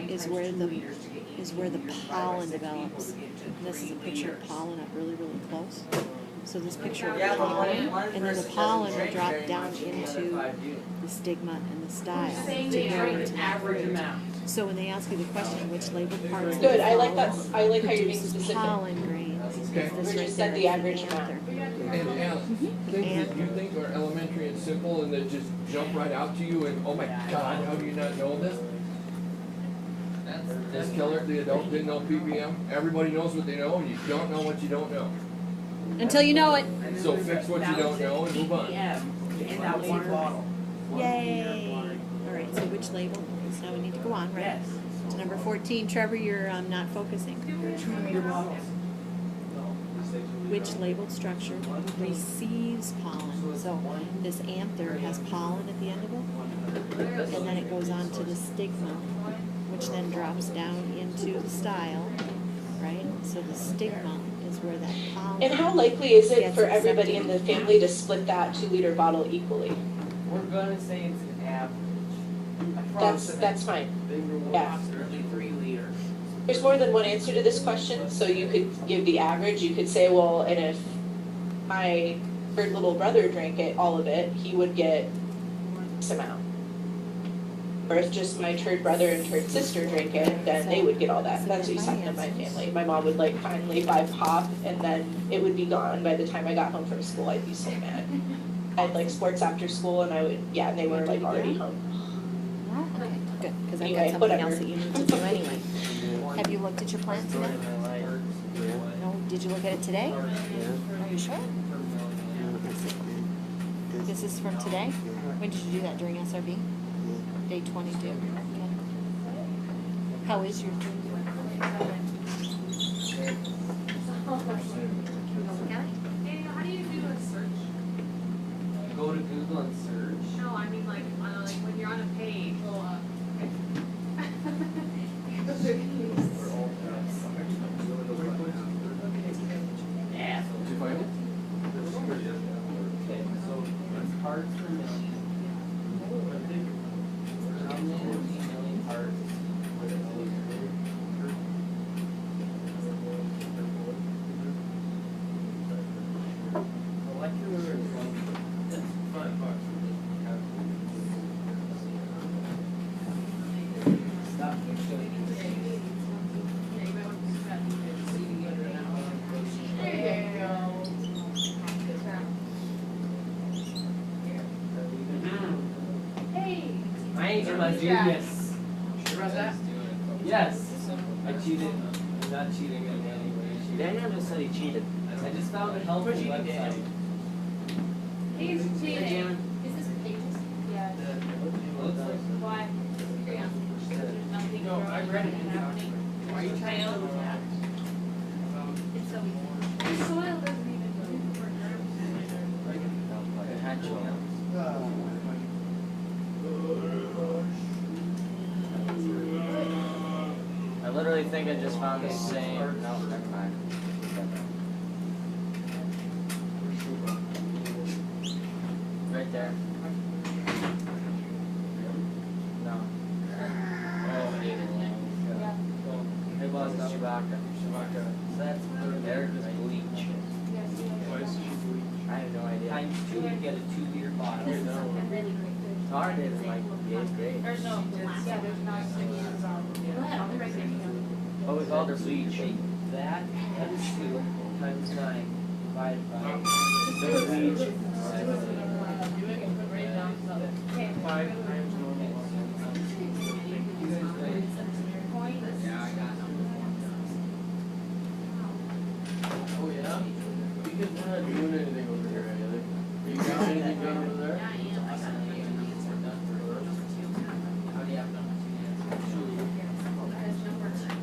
Speaker 11: is where the pollen develops. And this is a picture of pollen up really, really close. So this picture of pollen, and then the pollen will drop down into the stigma and the style.
Speaker 7: Average amount.
Speaker 11: So when they ask you the question, which labeled parts of
Speaker 10: Good,
Speaker 11: the
Speaker 10: I like that,
Speaker 11: flower
Speaker 10: I like how you're being
Speaker 11: produces
Speaker 10: specific.
Speaker 11: pollen grains, is
Speaker 1: Okay.
Speaker 11: this
Speaker 10: We
Speaker 11: right
Speaker 10: just said
Speaker 11: there,
Speaker 10: the
Speaker 11: is
Speaker 10: average
Speaker 11: anther.
Speaker 10: amount.
Speaker 1: And things that you think are elementary and simple and that just jump right out to you and, oh my God, how do you not know this? This killer, the adult didn't know ppm. Everybody knows what they know, and you don't know what you don't know.
Speaker 11: Until you know it.
Speaker 1: So fix what you don't know and move on.
Speaker 7: In that one bottle.
Speaker 11: Yay. All right, so which label? So now we need to go on, right?
Speaker 7: Yes.
Speaker 11: To number 14, Trevor, you're not focusing.
Speaker 7: 2-liter bottles.
Speaker 11: Which labeled structure receives pollen? So this anther has pollen at the end of it, and then it goes on to the stigma, which then drops down into the style, right? So the stigma is where that pollen.
Speaker 10: And how likely is it
Speaker 11: gets
Speaker 10: for everybody in
Speaker 11: accepted.
Speaker 10: the family to split that 2-liter bottle equally?
Speaker 4: We're gonna say it's an average.
Speaker 10: That's fine. Yeah.
Speaker 7: Approximately 3 liters.
Speaker 10: There's more than one answer to this question, so you could give the average. You could say, well, and if my third little brother drank it, all of it, he would get this amount. Or if just my third brother and third sister drank it, then they would get all that. That's what used to happen in my family. My mom would like finally buy pop, and then it would be gone by the time I got home from school. I'd be so mad. I had like sports after school, and I would, and they were like already home.
Speaker 11: Okay, good, because I've
Speaker 10: Anyway,
Speaker 11: got something
Speaker 10: whatever.
Speaker 11: else that you need to do anyway. Have you looked at your plant today?
Speaker 3: Yeah.
Speaker 11: No, did you look at it today?
Speaker 3: Yeah.
Speaker 11: Are you sure? This is from today? When did you do that, during SRB? Day 22, okay. How is your?
Speaker 8: Daniel, how do you do a search?
Speaker 4: Go to Google and search.
Speaker 8: No, I mean like when you're on a page.
Speaker 7: Yeah.
Speaker 1: Did you find it?
Speaker 4: Okay, so it's parts per million. How many million parts? Molecular is that's $5. Stop. I ain't gonna do this.
Speaker 7: Sure about that?
Speaker 4: Yes. I cheated. I'm not cheating in any way.
Speaker 3: Daniel just said he cheated.
Speaker 4: I just found a helpful
Speaker 7: What you did,
Speaker 4: website.
Speaker 8: He's
Speaker 4: Hey,
Speaker 8: cheating.
Speaker 4: Jan.
Speaker 8: Is this pages? Yeah.
Speaker 4: Looks like
Speaker 8: Why? There's nothing
Speaker 7: No, I read it.
Speaker 8: happening.
Speaker 7: Why are you trying to look at?
Speaker 8: It's so easy. The soil doesn't even move for
Speaker 3: I literally think I just found the same. No, never mind. Right there. No. Oh, it was Chewbacca. So that's there, just bleach. I have no idea.
Speaker 4: times 2 to get a 2-liter bottle.
Speaker 8: This is something really great.
Speaker 3: Hard is like the 8th grade.
Speaker 8: Or no, yeah, there's not. Go ahead, I'll be right there.
Speaker 3: What was all the bleach?
Speaker 4: Take that times 2 times 9 divided by the bleach.
Speaker 8: Okay.
Speaker 7: 5 times normal.
Speaker 6: Oh yeah? Because we're not doing anything over here, are you? Are you doing anything down over there?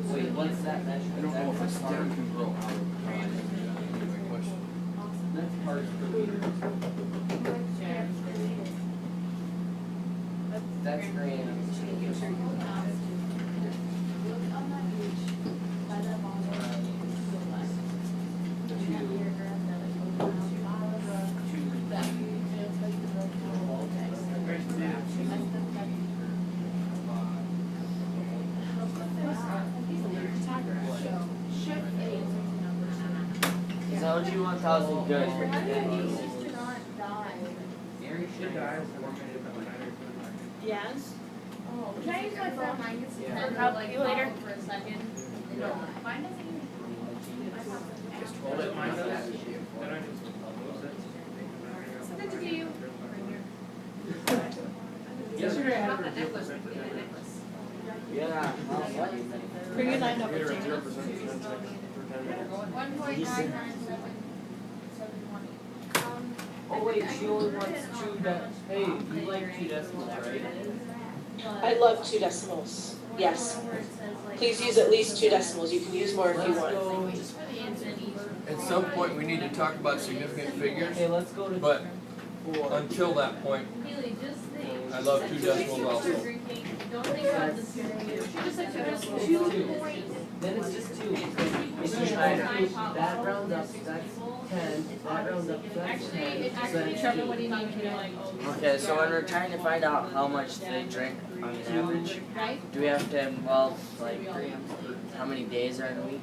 Speaker 3: Wait, what's that measure?
Speaker 6: I don't know if a stem can grow out of pine. My question. That's hard for me.
Speaker 3: That's great. Is LG 1000 good for today?
Speaker 7: Should die.
Speaker 2: Yes.
Speaker 8: Can I use my phone?
Speaker 5: I'll help you later.
Speaker 8: For a second. Mine doesn't even.
Speaker 7: Just hold it, mine does. Then I just lose it.
Speaker 8: Good to see you.
Speaker 7: Yesterday I had a
Speaker 8: Necklace.
Speaker 7: review for
Speaker 8: Necklace.
Speaker 3: Yeah, what?
Speaker 2: Bring your line up.
Speaker 7: Get her at
Speaker 2: Jamie.
Speaker 7: 0% for 10 minutes.
Speaker 8: 1.997.
Speaker 3: Oh wait, she only wants 2 hey, you like 2 decimals, right?
Speaker 10: I love 2 decimals. Yes. Please use at least 2 decimals. You can use more if you want.
Speaker 1: At some point, we need to talk about significant figures,
Speaker 3: Okay, let's go to
Speaker 1: but
Speaker 3: 4.
Speaker 1: until that point,
Speaker 8: Haley, just think.
Speaker 1: I love 2 decimals also.
Speaker 8: Don't think about the serious. She just said 2 decimals. 2 points.
Speaker 3: Then it's just 2. If you try that rounds up, that's 10. That rounds up, that's
Speaker 8: Actually,
Speaker 3: 10.
Speaker 8: it
Speaker 3: So
Speaker 8: actually,
Speaker 3: that's
Speaker 8: Trevor,
Speaker 3: 2.
Speaker 8: what do you mean? You're like, oh.
Speaker 3: Okay, so when we're trying to find out how much they drink on an average,
Speaker 8: Right?
Speaker 3: do we have to involve like how many days are in a week?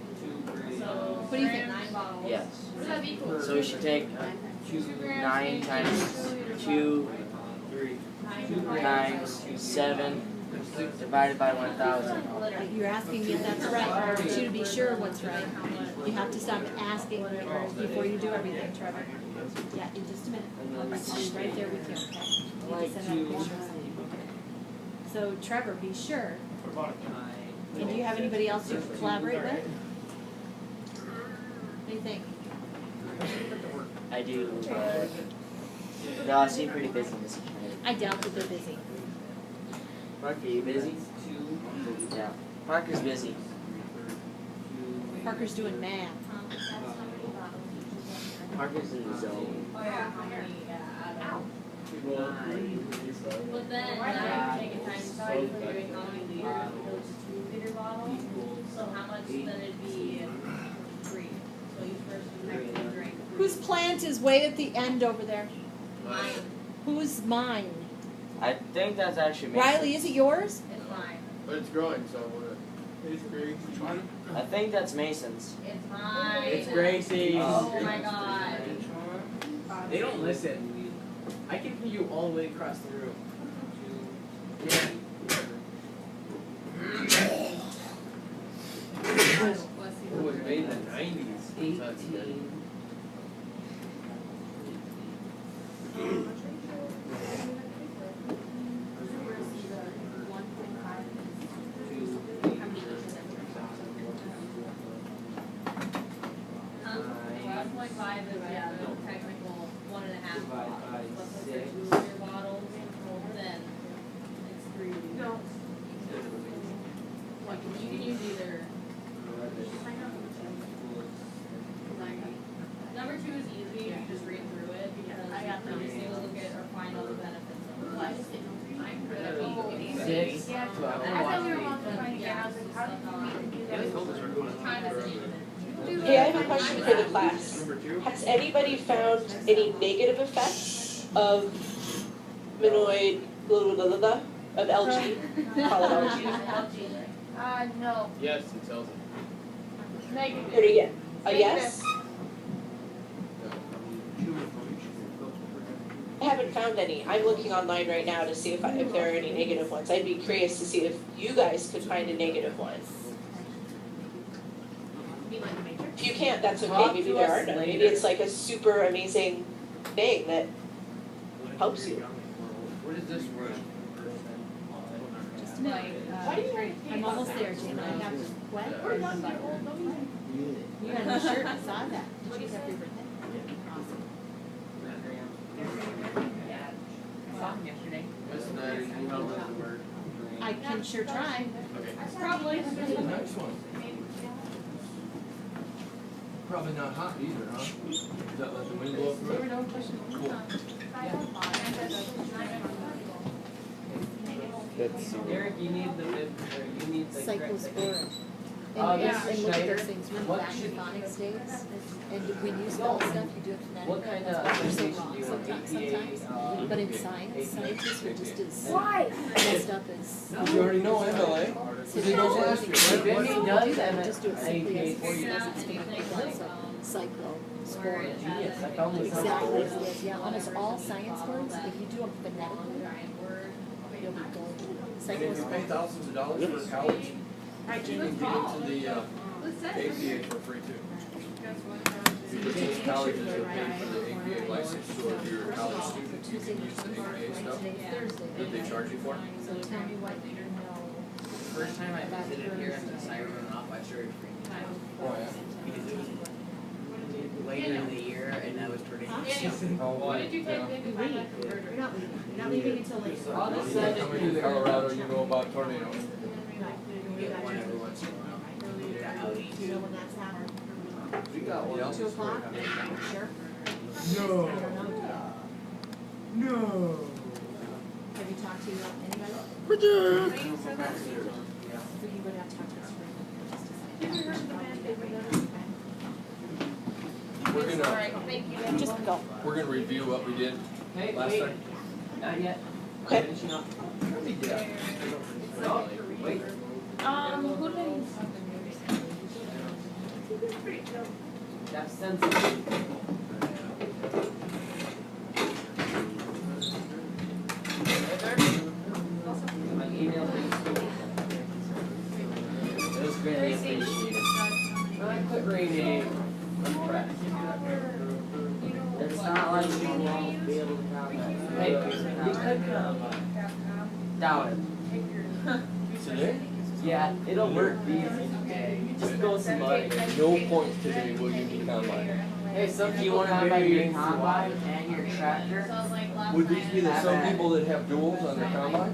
Speaker 8: So.
Speaker 2: What do you think?
Speaker 8: 9 bottles.
Speaker 3: Yes.
Speaker 8: What does that equal?
Speaker 3: So we should take 9 times 2 times 7 divided by 1,000.
Speaker 2: You're asking me if that's right. I want you to be sure what's right. You have to stop asking before you do everything, Trevor. Yeah, in just a minute. I'll be right there with you, okay?
Speaker 3: I like
Speaker 2: Send out a picture or something. So Trevor, be sure. And do you have anybody else you can collaborate with? What do you think?
Speaker 3: I do, but no, I seem pretty busy this weekend.
Speaker 2: I doubt that they're busy.
Speaker 3: Parker, are you busy? Yeah. Parker's busy.
Speaker 2: Parker's doing math.
Speaker 3: Parker's in the zone.
Speaker 8: Oh, yeah, how many, But then, now you're taking times 2 for doing how many liters of those 2 liter bottles. So how much then it'd be 3. So each person would have to drink.
Speaker 2: Whose plant is way at the end over there?
Speaker 8: Mine.
Speaker 2: Who's mine?
Speaker 3: I think that's actually Mason.
Speaker 2: Riley, is it yours?
Speaker 8: It's mine.
Speaker 1: But it's growing, so it's great.
Speaker 3: I think that's Mason's.
Speaker 8: It's mine.
Speaker 7: It's Gracie.
Speaker 8: Oh my god.
Speaker 7: They don't listen. I can hear you all the way across the room. Yeah.
Speaker 6: It was made in the 90s. That's good.
Speaker 3: 18.
Speaker 8: Number 2 is easy, you just read through it, because you just need to look at or find all the benefits of it. I'm good at being
Speaker 3: 6.
Speaker 5: I thought we were about to find again. I was like, how did we do that?
Speaker 8: Time is an even.
Speaker 10: Hey, I have a question for the class. Has anybody found any negative effects of minoid, blah, blah, blah, blah, of LG? Call it LG.
Speaker 5: No.
Speaker 6: Yes, it tells it.
Speaker 5: Negative.
Speaker 10: Heard it again. A yes? I haven't found any. I'm looking online right now to see if there are any negative ones. I'd be curious to see if you guys could find a negative one. If you can't, that's okay. Maybe there are none. Maybe it's like a super amazing thing that helps you.
Speaker 1: What is this word?
Speaker 2: I'm almost there, Jim. I have to, what? You had a shirt, I saw that. Did you get that for your birthday? Awesome.
Speaker 4: Saw him yesterday.
Speaker 6: That's nice. You know what the word.
Speaker 2: I can sure try.
Speaker 8: Probably.
Speaker 1: Nice one. Probably not hot either, huh? Does that let the wind blow through it? Cool.
Speaker 3: That's
Speaker 7: Eric, you need the bib, or you need the.
Speaker 2: Cyclosporin.
Speaker 7: Oh,
Speaker 2: And,
Speaker 7: this
Speaker 2: and
Speaker 7: is
Speaker 2: look at
Speaker 7: Schneider.
Speaker 2: those things, remember
Speaker 7: What
Speaker 2: back in
Speaker 7: should-
Speaker 2: phonics days? And when you spell stuff, you do it phonetically.
Speaker 7: What kind of
Speaker 2: That's why we're so
Speaker 7: organization
Speaker 2: wrong
Speaker 7: do you want?
Speaker 2: sometimes.
Speaker 7: APA,
Speaker 2: But in science, scientists are just as
Speaker 5: Why?
Speaker 2: messed up as.
Speaker 1: You already know MLA.
Speaker 2: So they don't
Speaker 1: last
Speaker 2: do
Speaker 1: year,
Speaker 2: it.
Speaker 1: right?
Speaker 7: Benny does have
Speaker 2: Just do it simply as
Speaker 7: APA
Speaker 2: it
Speaker 7: for
Speaker 2: doesn't speak like that, so cyclosporin.
Speaker 7: Genius, I found this out.
Speaker 2: Exactly, yes, yeah, almost all science words, if you do them phonetically, you'll be golden.
Speaker 1: And if you pay
Speaker 2: Cyclosporin.
Speaker 1: thousands of dollars for college, you can get into the APA for free too. Because those colleges are paying for the APA license, so if you're a college student, you can use the APA stuff that they charge you for.
Speaker 2: So tell me what you know.
Speaker 7: First time I visited here and the siren went off, I started freaking out.
Speaker 1: Oh, yeah.
Speaker 7: Because it was later in the year and I was turning.
Speaker 1: Oh, what did you
Speaker 2: You leave, you're not leaving until later.
Speaker 7: I'll just
Speaker 1: Yeah,
Speaker 7: send it
Speaker 1: coming
Speaker 7: to
Speaker 1: to Colorado, you know about tornadoes.
Speaker 7: Get one every once in a while. The Audi.
Speaker 2: Do you know when that's happening?
Speaker 1: We got one.
Speaker 2: 2 o'clock? Sure.
Speaker 1: No.
Speaker 2: I don't know, do you?
Speaker 1: No.
Speaker 2: Have you talked to anybody? So you would have to talk to us.
Speaker 1: We're gonna,
Speaker 2: Just go.
Speaker 1: we're gonna review what we did
Speaker 7: Hey,
Speaker 1: last
Speaker 7: wait,
Speaker 1: time.
Speaker 7: not yet.
Speaker 10: Okay.
Speaker 7: Finishing up.
Speaker 1: Yeah.
Speaker 7: Wait.
Speaker 5: Who did I use?
Speaker 7: That's sensitive. My email thing. It was greatly appreciated. Quit reading. Impressed. It's not like you won't be able to comment. Hey, you could come. Doubt it.
Speaker 1: Today?
Speaker 7: Yeah, it'll work easy today. Just go some money.
Speaker 1: No point today will you be combined.
Speaker 7: Hey, some people combine your combine and your tractor,
Speaker 1: Would these be the some people that have duals on their combine?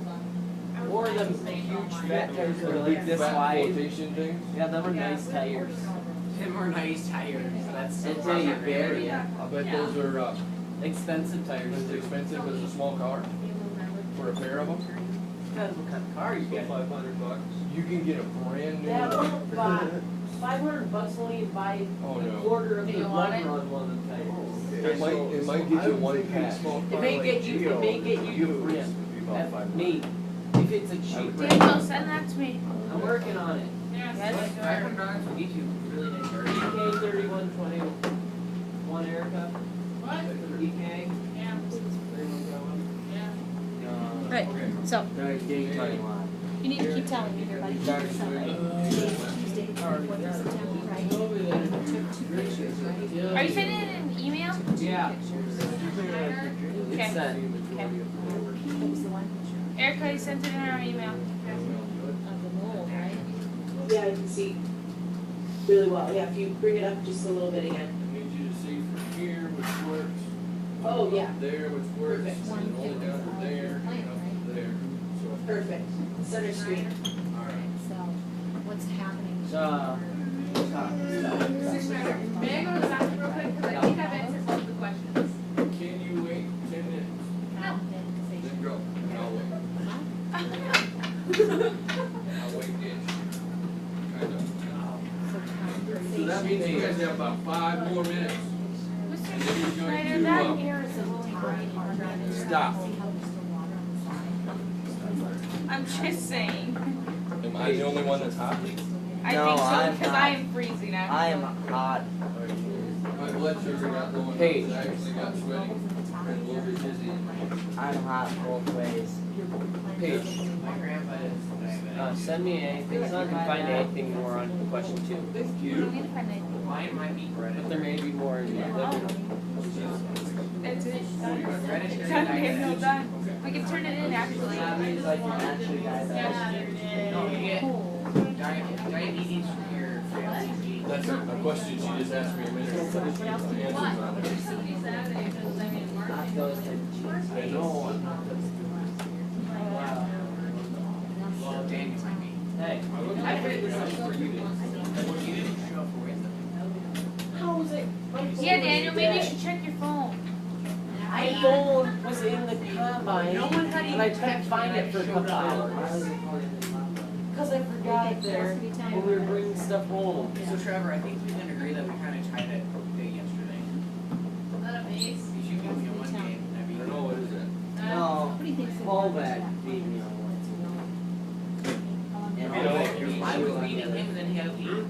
Speaker 7: or them huge fat tires that are
Speaker 1: Or
Speaker 7: like
Speaker 1: big
Speaker 7: this
Speaker 1: fat
Speaker 7: wide.
Speaker 1: flotation things?
Speaker 7: Yeah, them are nice tires. Them are nice tires. That's until you bury it.
Speaker 1: I bet those are
Speaker 7: Expensive tires.
Speaker 1: as expensive as a small car for a pair of them.
Speaker 7: Depends what kind of car you get.
Speaker 1: $500. You can get a brand new
Speaker 7: That
Speaker 1: one.
Speaker 7: won't buy. $500 won't even buy
Speaker 1: Oh,
Speaker 7: a
Speaker 1: no.
Speaker 7: quarter of
Speaker 8: Do
Speaker 7: the
Speaker 8: you want
Speaker 7: lever
Speaker 8: it?
Speaker 7: on one of them tires.
Speaker 1: It might get you one pack.
Speaker 7: It may get you the grip. Me. If it's a cheap grip.
Speaker 5: Daniel, send that to me.
Speaker 7: I'm working on it.
Speaker 5: Yes.
Speaker 7: I'll get you really nice car. EK 3120. One Erica.
Speaker 5: What?
Speaker 7: EK.
Speaker 5: Yeah.
Speaker 7: 3121.
Speaker 2: Right, so
Speaker 3: Alright, getting started.
Speaker 2: you need to keep telling me, everybody. Tuesday, 4th of September, right? Took 2 pictures, right?
Speaker 5: Are you sending it in an email?
Speaker 7: Yeah.
Speaker 2: Pictures.
Speaker 7: It's sent.
Speaker 2: What was the one picture?
Speaker 5: Erica, you sent it in our email.
Speaker 2: Of the mold, right?
Speaker 10: Yeah, I can see really well. Yeah, if you bring it up just a little bit again.
Speaker 1: I need you to see from here which works.
Speaker 10: Oh, yeah.
Speaker 1: There which works,
Speaker 10: Perfect.
Speaker 1: and then only down to there, and up to there. So,
Speaker 10: Perfect. Center screen.
Speaker 1: alright.
Speaker 2: So, what's happening?
Speaker 7: So,
Speaker 8: May I go to the bathroom real quick? Because I think I've answered both the questions.
Speaker 1: Can you wait 10 minutes? Then go, and I'll wait. I'll wait ish. Kind of. So that means you guys have about 5 more minutes.
Speaker 5: Mr.
Speaker 1: And then you're going
Speaker 5: Schneider,
Speaker 1: to,
Speaker 5: that air is
Speaker 1: stop.
Speaker 5: I'm just saying.
Speaker 1: Am I the only one that's hot?
Speaker 5: I
Speaker 3: No,
Speaker 5: think so
Speaker 3: I'm
Speaker 5: because
Speaker 3: not.
Speaker 5: I am freezing out.
Speaker 3: I am hot.
Speaker 1: My blood sugar got low enough
Speaker 7: Hey.
Speaker 1: that I actually got sweaty.
Speaker 6: been a little bit busy.
Speaker 3: I'm hot both ways.
Speaker 6: Paige.
Speaker 7: Send me anything, so I can find anything more on question 2.
Speaker 6: Thank you.
Speaker 7: Mine might be Reddit. But there may be more in there. Let me know.
Speaker 5: It's done. We can turn it in actually.
Speaker 3: That means I can actually diabetes.
Speaker 7: No, you get diabetes from your family.
Speaker 1: That's a question she just asked me a minute ago. The answer's on it.
Speaker 3: Not those type of cheese.
Speaker 1: I know, I'm not
Speaker 7: Well, Danny might be. Hey, I figured this out for you. You didn't show up for it.
Speaker 5: How was it? Yeah, Daniel, maybe you should check your phone.
Speaker 7: My phone was in the combine,
Speaker 5: No one had
Speaker 7: and I couldn't find it for a couple hours. Because I forgot it there when we were bringing stuff home. So Trevor, I think we can agree that we kind of tried it big yesterday.
Speaker 8: Is that a maze?
Speaker 7: You should give me a 1 game.
Speaker 1: I don't know, what is that?
Speaker 3: No, Volvac beat me on one. And
Speaker 7: I was beating him, and then he had a lead.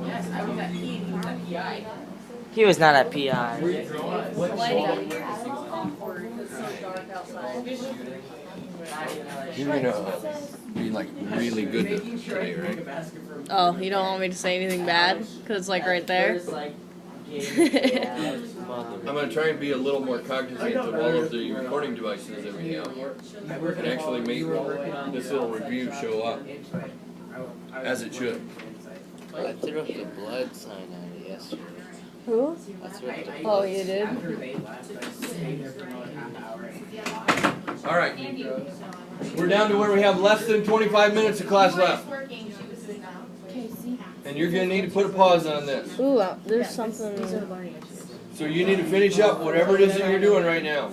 Speaker 7: Yes, I was at P, and he was at PI.
Speaker 3: He was not at PI.
Speaker 1: You're gonna be like really good today, right?
Speaker 8: Oh, you don't want me to say anything bad? Because it's like right there?
Speaker 1: I'm gonna try and be a little more cognizant of all of the recording devices that we have, and actually make this little review show up as it should.
Speaker 3: I threw up the blood sign at it yesterday.
Speaker 8: Who?
Speaker 3: I threw up the
Speaker 8: Oh, you did?
Speaker 1: All right, we're down to where we have less than 25 minutes of class left, and you're gonna need to put a pause on this.
Speaker 8: Ooh, there's something.
Speaker 1: So you need to finish up whatever it is that you're doing right now,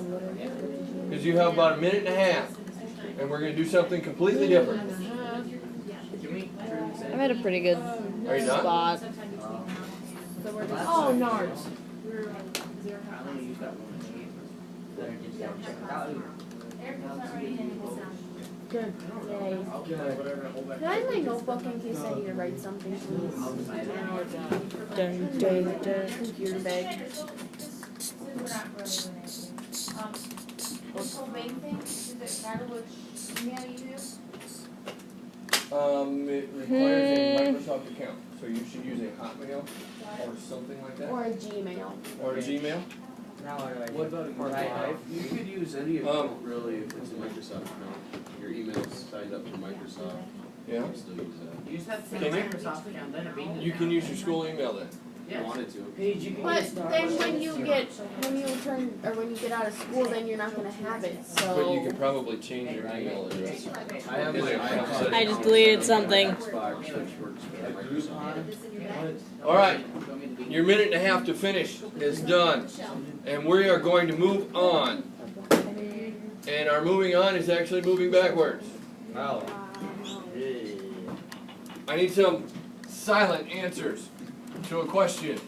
Speaker 1: because you have about a minute and a half, and we're gonna do something completely different.
Speaker 8: I'm at a pretty good
Speaker 1: Are you done?
Speaker 8: spot.
Speaker 5: Oh, Nards. Good. Yay. Can I have my notebook in case I need to write something, please?
Speaker 8: Dun, dun, dun.
Speaker 5: Computer bag. What's the main thing? Does it matter which email you use?
Speaker 1: It requires a Microsoft account, so you should use a Hotmail or something like that,
Speaker 5: Or a Gmail?
Speaker 1: or a Gmail.
Speaker 3: Now what do I do?
Speaker 6: What about a Microsoft? You could use any account really if it's a Microsoft account. Your email's signed up to Microsoft.
Speaker 1: Yeah.
Speaker 6: You can still use that.
Speaker 7: You just have to
Speaker 1: Can you?
Speaker 7: Microsoft account, then a Bing
Speaker 1: You can use your school email then.
Speaker 6: If you wanted to.
Speaker 7: Paige, you can
Speaker 5: But
Speaker 7: use
Speaker 5: then when you get out of school, then you're not gonna have it, so.
Speaker 1: But you can probably change your email address.
Speaker 6: I have
Speaker 1: Is
Speaker 6: my
Speaker 1: it
Speaker 6: iPod.
Speaker 1: setting?
Speaker 8: I just deleted something.
Speaker 6: Xbox, which works for Microsoft.
Speaker 1: All right, your minute and a half to finish is done, and we are going to move on. And our moving on is actually moving backwards.
Speaker 6: Wow.
Speaker 1: I need some silent answers to a question.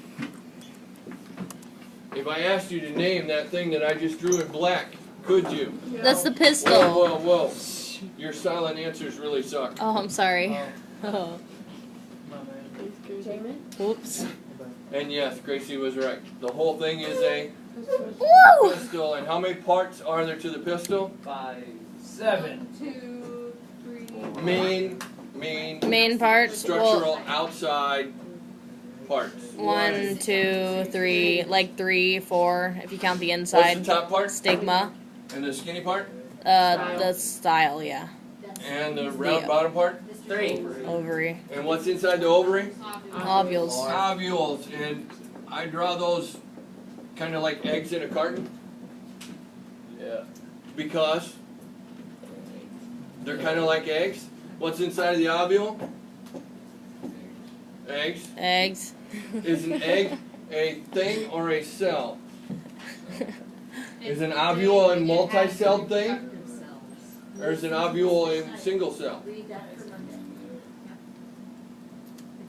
Speaker 1: If I asked you to name that thing that I just drew in black, could you?
Speaker 8: That's the
Speaker 1: Whoa,
Speaker 8: pistol.
Speaker 1: whoa, whoa. Your silent answers really suck.
Speaker 8: Oh, I'm sorry. Oh. Oops.
Speaker 1: And yes, Gracie was right. The whole thing is a
Speaker 8: Woo!
Speaker 1: pistol. And how many parts are there to the pistol?
Speaker 7: 5, 7.
Speaker 5: 2, 3.
Speaker 8: Main parts.
Speaker 1: Structural
Speaker 8: Well,
Speaker 1: outside parts.
Speaker 8: 1, 2, 3, like 3, 4, if you count the inside.
Speaker 1: What's the top part?
Speaker 8: Stigma.
Speaker 1: And the skinny part?
Speaker 8: The style, yeah.
Speaker 1: And the round
Speaker 8: The-
Speaker 1: bottom part?
Speaker 7: 3.
Speaker 8: Ovary.
Speaker 1: And what's inside the ovary?
Speaker 8: Ovules.
Speaker 1: Ovules. And I draw those kind of like eggs in a carton.
Speaker 6: Yeah.
Speaker 1: Because they're kind of like eggs. What's inside of the ovule? Eggs.
Speaker 8: Eggs.
Speaker 1: Is an egg a thing or a cell? Is an ovule a multi-celled thing? Or is an ovule a single cell?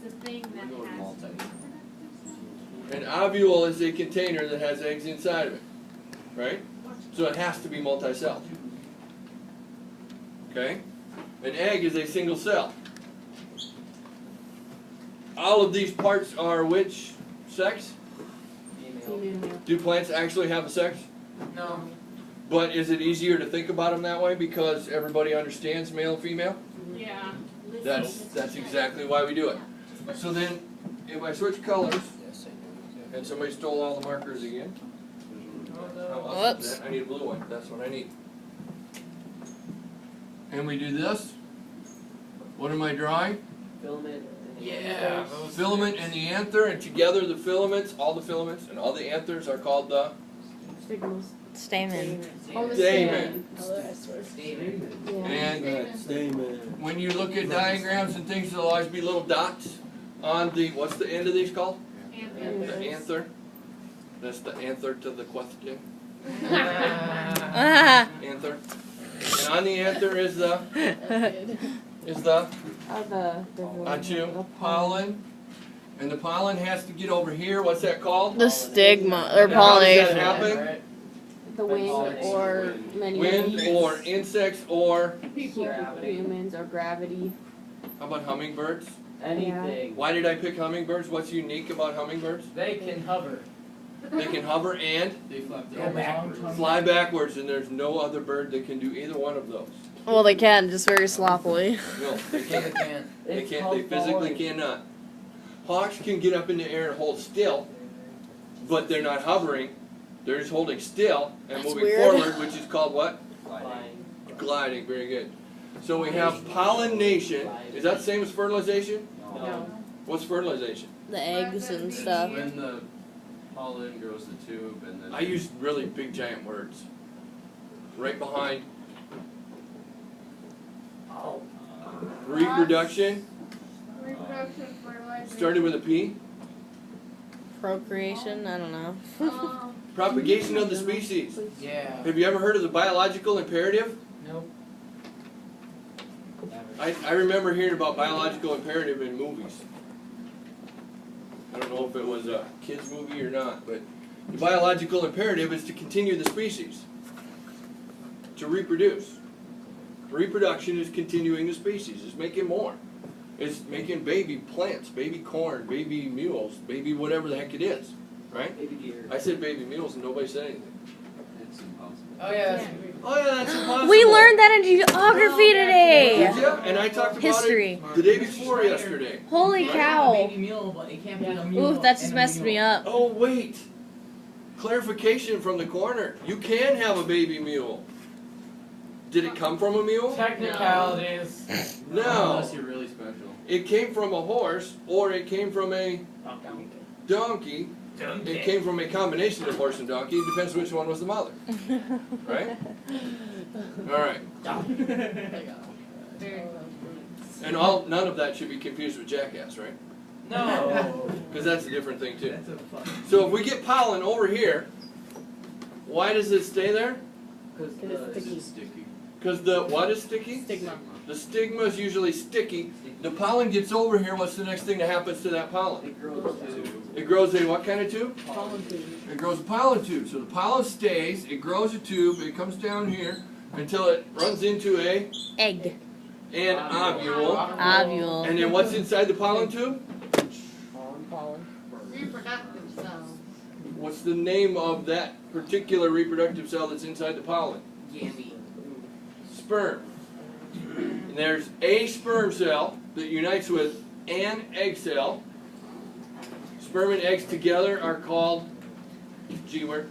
Speaker 5: It's a thing that has.
Speaker 1: An ovule is a container that has eggs inside of it, right? So it has to be multi-celled. Okay? An egg is a single cell. All of these parts are which sex? Do plants actually have a sex?
Speaker 7: No.
Speaker 1: But is it easier to think about them that way because everybody understands male and female?
Speaker 8: Yeah.
Speaker 1: That's exactly why we do it. So then, if I switch colors, and somebody stole all the markers again.
Speaker 12: Whoops.
Speaker 1: I need a blue one. That's what I need. And we do this. What am I drawing?
Speaker 7: Filament.
Speaker 6: Yeah.
Speaker 1: Filament and the anther, and together the filaments, all the filaments, and all the anthers are called the
Speaker 12: Stamen.
Speaker 1: stamen.
Speaker 7: Stamen.
Speaker 1: And
Speaker 3: Stamen.
Speaker 1: when you look at diagrams and things, there'll always be little dots on the, what's the end of these called? The anther. That's the answer to the question.
Speaker 12: Ah.
Speaker 1: Anther. And on the anther is the pollen. And the pollen has to get over here. What's that called?
Speaker 12: The stigma or
Speaker 1: And how does that
Speaker 12: pollination.
Speaker 1: happen?
Speaker 8: The wind or many
Speaker 1: Wind or insects or
Speaker 8: humans or gravity.
Speaker 1: how about hummingbirds?
Speaker 7: Anything.
Speaker 1: Why did I pick hummingbirds? What's unique about hummingbirds?
Speaker 7: They can hover.
Speaker 1: They can hover and
Speaker 6: They flap
Speaker 7: Go backwards.
Speaker 1: fly backwards, and there's no other bird that can do either one of those.
Speaker 12: Well, they can, just very sloppily.
Speaker 1: No, they can't. They
Speaker 7: It's
Speaker 1: can't.
Speaker 7: called
Speaker 1: They physically
Speaker 7: falling.
Speaker 1: cannot. Hawks can get up in the air and hold still, but they're not hovering. They're just holding still and
Speaker 12: That's
Speaker 1: moving
Speaker 12: weird.
Speaker 1: forward, which is called what?
Speaker 7: Flying.
Speaker 1: Gliding. Very good. So we have pollination. Is that the same as fertilization?
Speaker 7: No.
Speaker 1: What's fertilization?
Speaker 12: The eggs and stuff.
Speaker 6: When the pollen grows the tube and then.
Speaker 1: I use really big giant words. Right behind reproduction.
Speaker 8: Reproduction, fertilization.
Speaker 1: Started with a P.
Speaker 12: Procreation, I don't know.
Speaker 1: Propagation of the species.
Speaker 7: Yeah.
Speaker 1: Have you ever heard of the biological imperative?
Speaker 7: Nope.
Speaker 1: I remember hearing about biological imperative in movies. I don't know if it was a kid's movie or not, but the biological imperative is to continue the species, to reproduce. Reproduction is continuing the species, it's making more. It's making baby plants, baby corn, baby mules, baby whatever the heck it is, right?
Speaker 7: Baby deer.
Speaker 1: I said baby mules and nobody said anything.
Speaker 6: It's impossible.
Speaker 7: Oh yeah.
Speaker 1: Oh yeah, that's impossible.
Speaker 12: We learned that in geography today.
Speaker 1: Did you? And I talked about
Speaker 12: History.
Speaker 1: it the day before yesterday.
Speaker 12: Holy cow.
Speaker 7: Baby mule, but it can't be a mule.
Speaker 12: Ooh, that just
Speaker 7: and a
Speaker 12: messed
Speaker 7: mule.
Speaker 12: me up.
Speaker 1: Oh wait, clarification from the coroner. You can have a baby mule. Did it come from a mule?
Speaker 7: Technicalities.
Speaker 1: No.
Speaker 6: Unless you're really special.
Speaker 1: It came from a horse, or it came from a donkey. It came from a combination of horse and donkey. It depends which one was the mother. Right? All right. And none of that should be confused with jackass, right?
Speaker 7: No.
Speaker 1: Because that's a different thing too.
Speaker 7: That's a fun.
Speaker 1: So if we get pollen over here, why does it stay there?
Speaker 7: Because
Speaker 6: It's sticky.
Speaker 1: Because the what is sticky?
Speaker 8: Stigma.
Speaker 1: The stigma is usually sticky. The pollen gets over here. What's the next thing that happens to that pollen?
Speaker 7: it grows too.
Speaker 1: It grows a what kind of tube?
Speaker 7: Pollen tube.
Speaker 1: It grows a pollen tube. So the pollen stays. It grows a tube. It comes down here until it runs into an
Speaker 12: Egg.
Speaker 1: ovule.
Speaker 12: Ovule.
Speaker 1: And then what's inside the pollen tube?
Speaker 8: Reproductive cells.
Speaker 1: What's the name of that particular reproductive cell that's inside the pollen?
Speaker 7: Gamete.
Speaker 1: Sperm. And there's a sperm cell that unites with an egg cell. Sperm and eggs together are called G word.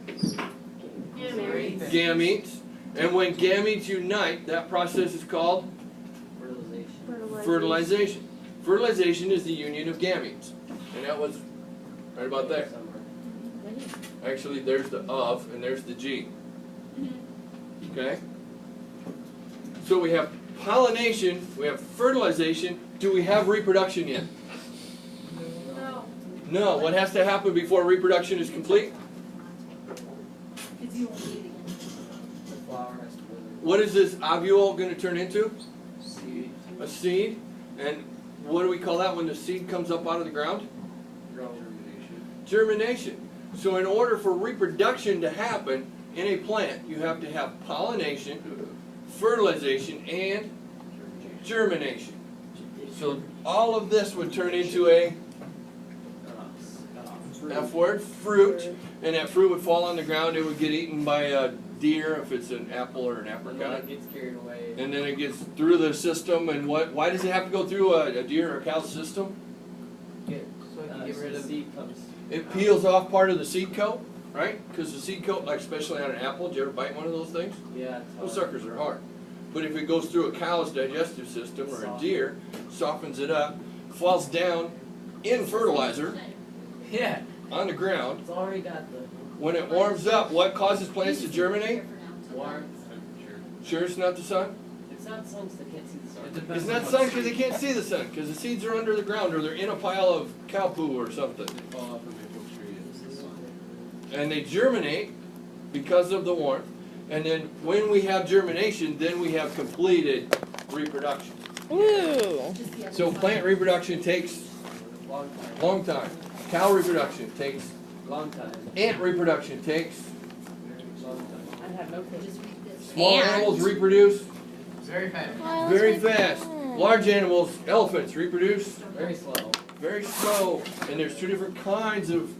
Speaker 1: Gametes. And when gametes unite, that process is called
Speaker 7: Fertilization.
Speaker 1: fertilization. Fertilization is the union of gametes. And that was right about there. Actually, there's the of and there's the G. Okay? So we have pollination, we have fertilization. Do we have reproduction yet?
Speaker 8: No.
Speaker 1: No. What has to happen before reproduction is complete?
Speaker 7: The flower has to wither.
Speaker 1: What is this ovule going to turn into?
Speaker 7: Seed.
Speaker 1: A seed. And what do we call that when the seed comes up out of the ground?
Speaker 6: Germination.
Speaker 1: Germination. So in order for reproduction to happen in a plant, you have to have pollination, fertilization, and germination. So all of this would turn into a F word, fruit, and that fruit would fall on the ground. It would get eaten by a deer if it's an apple or an
Speaker 7: And then
Speaker 1: apricot.
Speaker 7: it gets carried away.
Speaker 1: And then it gets through the system. And why does it have to go through a deer or a cow's system?
Speaker 7: So get rid of seed comes.
Speaker 1: It peels off part of the seed coat, right? Because the seed coat, like especially on an apple, did you ever bite one of those things?
Speaker 7: Yeah.
Speaker 1: Those suckers are hard. But if it goes through a cow's digestive system or a deer, softens it up, falls down in fertilizer
Speaker 7: Yeah.
Speaker 1: on the ground.
Speaker 7: It's already got the
Speaker 1: When it warms up, what causes plants to germinate?
Speaker 7: warmth.
Speaker 1: Sure it's not the sun?
Speaker 7: It's not sun 'cause they can't see the sun.
Speaker 1: It's not sun because they can't see the sun, because the seeds are under the ground or they're in a pile of cow poo or something.
Speaker 6: They fall off a maple tree.
Speaker 1: And they germinate because of the warmth. And then when we have germination, then we have completed reproduction.
Speaker 12: Woo.
Speaker 1: So plant reproduction takes
Speaker 7: Long time.
Speaker 1: long time. Cow reproduction takes,
Speaker 7: Long time.
Speaker 1: ant reproduction takes,
Speaker 7: Long time.
Speaker 5: I have no clue.
Speaker 1: small
Speaker 12: Ant.
Speaker 1: animals reproduce
Speaker 7: Very fast.
Speaker 1: very fast. Large animals, elephants, reproduce
Speaker 7: Very slow.
Speaker 1: very slow. And there's two different kinds of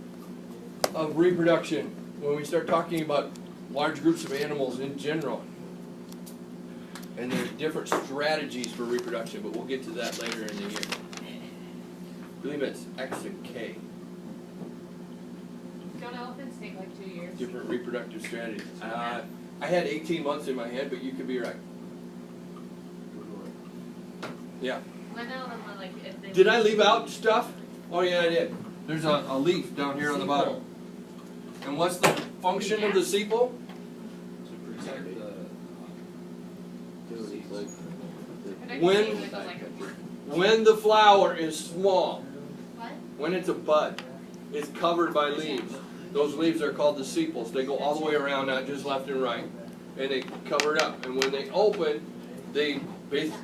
Speaker 1: reproduction when we start talking about large groups of animals in general. And there are different strategies for reproduction, but we'll get to that later in the year. I believe it's X and K,
Speaker 8: Don't elephants take like 2 years?
Speaker 1: different reproductive strategies. I had 18 months in my head, but you could be right. Yeah.
Speaker 8: When like if they
Speaker 1: Did I leave out stuff? Oh yeah, I did. There's a leaf down here on the bottom. And what's the function of the sepal?
Speaker 6: To protect the.
Speaker 1: When the flower is small,
Speaker 8: What?
Speaker 1: when it's a bud, it's covered by leaves. Those leaves are called the sepals. They go all the way around, not just left and right, and they cover it up. And when they open, they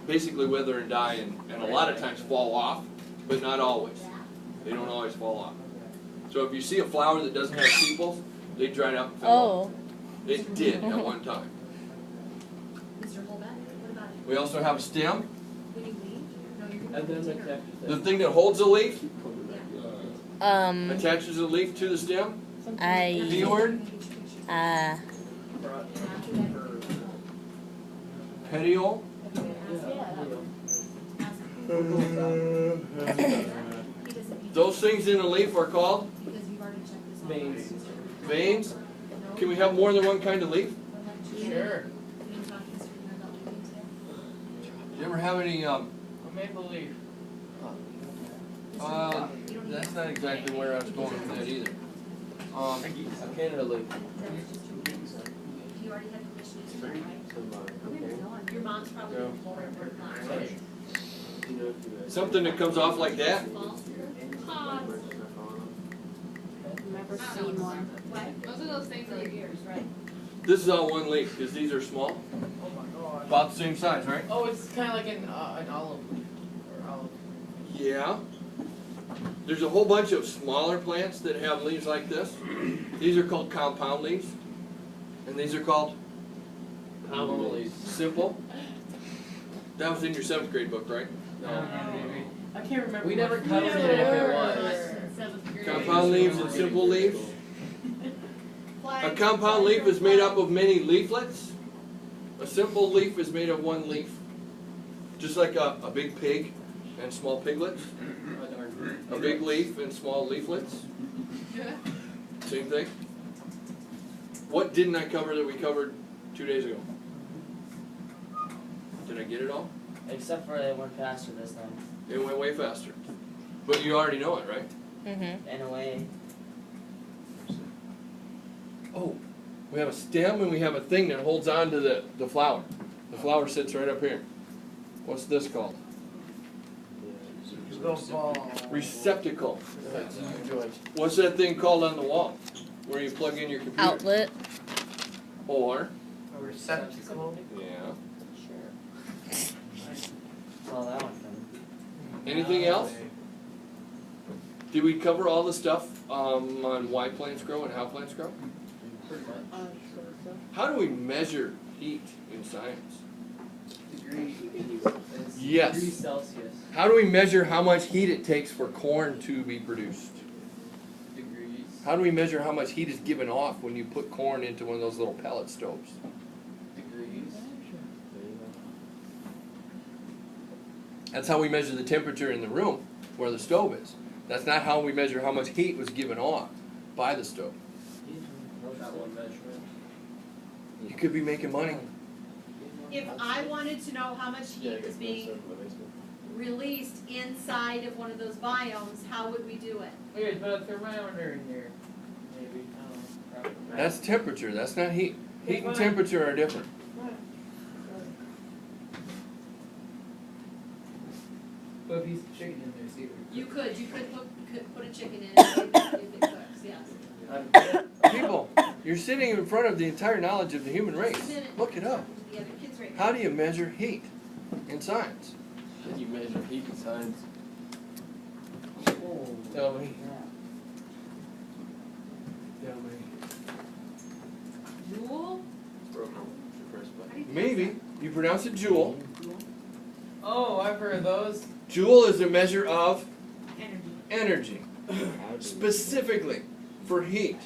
Speaker 1: basically wither and die, and a lot of times fall off, but not always. They don't always fall off. So if you see a flower that doesn't have sepals, they dried up and fell off.
Speaker 12: Oh.
Speaker 1: It did at one time.
Speaker 2: Mr. Holbeck, what about it?
Speaker 1: We also have a stem.
Speaker 2: When you leave? No, you're
Speaker 7: And then the
Speaker 2: gonna.
Speaker 1: The thing that holds the leaf
Speaker 12: Um.
Speaker 1: attaches the leaf to the stem.
Speaker 12: I.
Speaker 1: D word. Petiole. Those things in the leaf are called
Speaker 2: Because you've already checked this off.
Speaker 7: veins.
Speaker 1: veins. Can we have more than one kind of leaf?
Speaker 7: Sure.
Speaker 1: You ever have any?
Speaker 7: A maple leaf.
Speaker 1: That's not exactly where I was going with that either.
Speaker 7: A Canada leaf.
Speaker 2: You already had permission to do that, right? Your mom's probably
Speaker 1: Yeah.
Speaker 2: in Florida, but not.
Speaker 1: Something that comes off like that.
Speaker 5: Never seen one.
Speaker 8: Those are those things that are ears, right?
Speaker 1: This is all one leaf because these are small,
Speaker 7: Oh my god.
Speaker 1: about the same size, right?
Speaker 7: Oh, it's kind of like an olive leaf. Or olive.
Speaker 1: Yeah. There's a whole bunch of smaller plants that have leaves like this. These are called compound leaves. And these are called
Speaker 7: Palm leaves.
Speaker 1: simple. That was in your 7th grade book, right?
Speaker 7: No, maybe. I can't remember. We never covered it if it was.
Speaker 1: Compound leaves and simple leaves. A compound leaf is made up of many leaflets. A simple leaf is made of one leaf. Just like a big pig and small piglets. A big leaf and small leaflets. Same thing. What didn't I cover that we covered 2 days ago? Did I get it all?
Speaker 7: Except for it went faster this time.
Speaker 1: It went way faster. But you already know it, right?
Speaker 12: Mm-hmm.
Speaker 7: In a way.
Speaker 1: Oh, we have a stem and we have a thing that holds on to the flower. The flower sits right up here. What's this called? Receptacle. What's that thing called on the wall? Where you plug in your computer?
Speaker 12: Outlet.
Speaker 1: Or?
Speaker 7: A receptacle.
Speaker 1: Yeah.
Speaker 7: Sure. Well, that one.
Speaker 1: Anything else? Did we cover all the stuff on why plants grow and how plants grow?
Speaker 7: Pretty much.
Speaker 1: How do we measure heat in science?
Speaker 7: Degree.
Speaker 1: Yes.
Speaker 7: Degrees Celsius.
Speaker 1: How do we measure how much heat it takes for corn to be produced?
Speaker 7: Degrees.
Speaker 1: How do we measure how much heat is given off when you put corn into one of those little pellet stoves?
Speaker 6: Degrees.
Speaker 1: That's how we measure the temperature in the room where the stove is. That's not how we measure how much heat was given off by the stove.
Speaker 6: Not one measurement.
Speaker 1: You could be making money.
Speaker 2: If I wanted to know how much heat was being released inside of one of those biomes, how would we do it?
Speaker 7: We could put a thermometer in here. Maybe. I don't know.
Speaker 1: That's temperature, that's not heat. Heat and temperature are different.
Speaker 7: Put a piece of chicken in there, see what
Speaker 2: You could put a chicken in and see if it cooks, yes.
Speaker 1: People, you're sitting in front of the entire knowledge of the human race. Look it up.
Speaker 2: The other kids right now.
Speaker 1: How do you measure heat in science?
Speaker 6: How do you measure heat in science?
Speaker 1: Tell me. Tell me.
Speaker 2: Joule?
Speaker 1: Maybe. You pronounce it joule.
Speaker 7: Oh, I've heard of those.
Speaker 1: Joule is a measure of
Speaker 2: Energy.
Speaker 1: energy. Specifically for heat.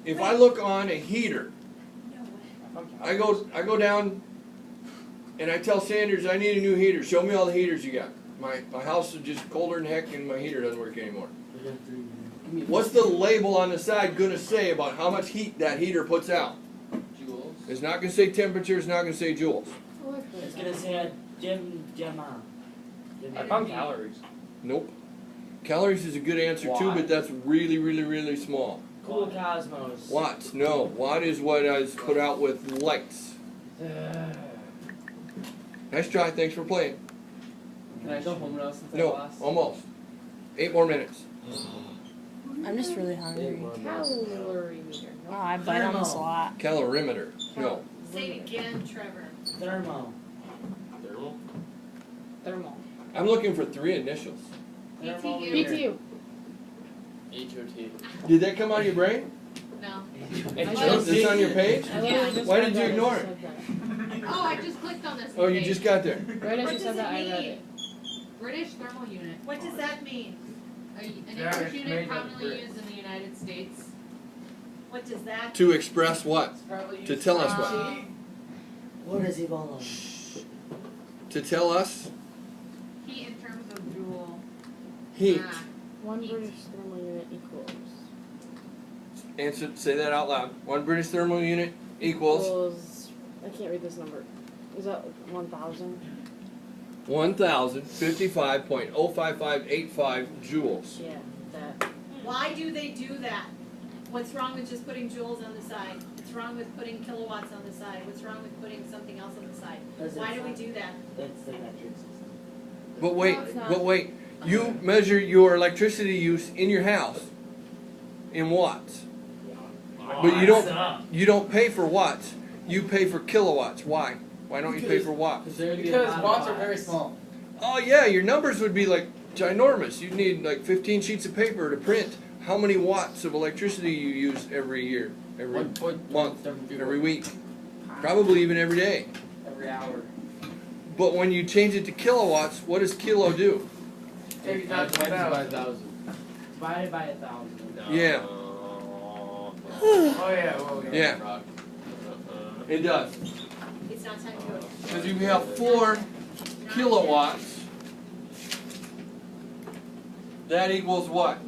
Speaker 1: If I look on a heater, I go down and I tell Sanders I need a new heater. Show me all the heaters you got. My house is just colder than heck and my heater doesn't work anymore. What's the label on the side going to say about how much heat that heater puts out?
Speaker 6: Joules.
Speaker 1: It's not going to say temperature, it's not going to say joules.
Speaker 3: It's gonna say
Speaker 7: I found calories.
Speaker 1: Nope. Calories is a good answer too, but that's really, really, really small.
Speaker 3: Cool Cosmos.
Speaker 1: Watts, no. Watt is what is put out with lights. Nice try, thanks for playing.
Speaker 7: Can I go home now since I
Speaker 1: No,
Speaker 7: lost?
Speaker 1: almost. 8 more minutes.
Speaker 12: I'm just really hungry.
Speaker 5: Calorie meter.
Speaker 12: Oh, I bite on this a lot.
Speaker 1: Calorimeter. No.
Speaker 2: Say it again, Trevor.
Speaker 3: Thermo.
Speaker 6: Thermal.
Speaker 5: Thermal.
Speaker 1: I'm looking for 3 initials.
Speaker 5: BTU.
Speaker 6: HOT.
Speaker 1: Did that come out of your brain?
Speaker 2: No.
Speaker 1: It's on your page? Why did you ignore it?
Speaker 8: Oh, I just clicked on this.
Speaker 1: Oh, you just got there.
Speaker 5: Right as
Speaker 2: What
Speaker 5: you
Speaker 2: does
Speaker 5: said that,
Speaker 2: it
Speaker 5: I read
Speaker 2: mean?
Speaker 5: it.
Speaker 8: British thermal unit.
Speaker 2: What does that mean?
Speaker 8: An
Speaker 7: Yeah,
Speaker 8: English
Speaker 7: it's
Speaker 8: unit
Speaker 7: made of
Speaker 8: commonly
Speaker 7: Brit.
Speaker 8: used in the United States.
Speaker 2: What does that
Speaker 1: To express what?
Speaker 7: It's probably
Speaker 1: To
Speaker 7: used
Speaker 1: tell us
Speaker 7: for
Speaker 1: what?
Speaker 7: tea.
Speaker 3: What is Ebola?
Speaker 1: To tell us
Speaker 8: Heat in terms of joule.
Speaker 1: heat.
Speaker 8: Ah.
Speaker 5: 1 British thermal unit equals.
Speaker 1: Answer. Say that out loud. 1 British thermal unit equals
Speaker 5: I can't read this number. Is that 1,000?
Speaker 1: 1,055.05585 joules.
Speaker 5: Yeah, that.
Speaker 2: Why do they do that? What's wrong with just putting joules on the side? What's wrong with putting kilowatts on the side? What's wrong with putting something else on the side? Why do we do that?
Speaker 3: That's the metric system.
Speaker 1: But wait,
Speaker 5: No, it's not.
Speaker 1: but wait. You measure your electricity use in your house in watts. But you don't pay for watts. You pay for kilowatts. Why? Why don't you pay for watts?
Speaker 7: Because watts are very small.
Speaker 1: Oh yeah, your numbers would be like ginormous. You'd need like 15 sheets of paper to print how many watts of electricity you use every year, every month, every week, probably even every day.
Speaker 7: Every hour.
Speaker 1: But when you change it to kilowatts, what does kilo do?
Speaker 7: Take it down to 1,000.
Speaker 3: Divided by 1,000.
Speaker 1: Yeah.
Speaker 7: Oh yeah, well,
Speaker 1: Yeah. It does.
Speaker 2: It's not time to do it.
Speaker 1: Because if you have 4 kilowatts, that equals what?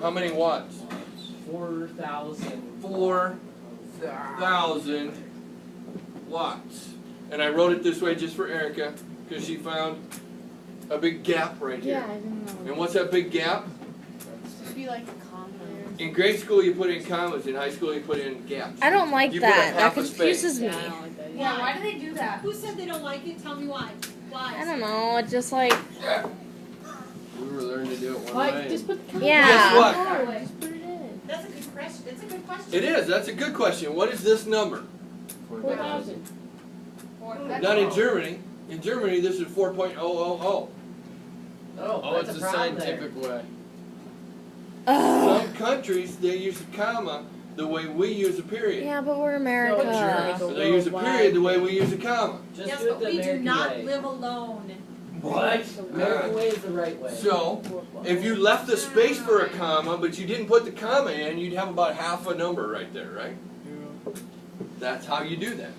Speaker 1: How many watts?
Speaker 3: 4,000.
Speaker 1: 4,000 watts. And I wrote it this way just for Erica, because she found a big gap right
Speaker 5: Yeah,
Speaker 1: here.
Speaker 5: I didn't know.
Speaker 1: And what's that big gap?
Speaker 5: It'd be like a comma.
Speaker 1: In grade school you put in commas, in high school you put in gaps.
Speaker 12: I don't like
Speaker 1: You put a
Speaker 12: that. That
Speaker 1: half a space.
Speaker 12: confuses me.
Speaker 5: Yeah, I don't like that.
Speaker 8: Yeah, why do they do that?
Speaker 2: Who said they don't like it? Tell me why. Why?
Speaker 12: I don't know. It's just like,
Speaker 6: We were learning to do it one
Speaker 5: Like,
Speaker 6: way.
Speaker 5: just put the comma.
Speaker 12: Yeah.
Speaker 1: Guess what?
Speaker 5: No, just put it in.
Speaker 2: That's a good question. That's a good question.
Speaker 1: It is. That's a good question. What is this number?
Speaker 5: 4,000.
Speaker 1: Not in Germany. In Germany, this is 4.000.
Speaker 6: Oh,
Speaker 3: that's
Speaker 6: it's
Speaker 3: a
Speaker 6: a
Speaker 3: problem
Speaker 6: scientific way.
Speaker 1: Some countries, they use a comma the way we use a period.
Speaker 12: yeah, but we're
Speaker 1: But
Speaker 12: America.
Speaker 1: they use a period the way we use a comma.
Speaker 3: Just
Speaker 2: Yes,
Speaker 3: do it
Speaker 2: but
Speaker 3: the
Speaker 2: we do
Speaker 3: American
Speaker 2: not
Speaker 3: way.
Speaker 2: live alone.
Speaker 7: What? American way is the right way.
Speaker 1: So, if you left the space for a comma, but you didn't put the comma in, you'd have about half a number right there, right? That's how you do that.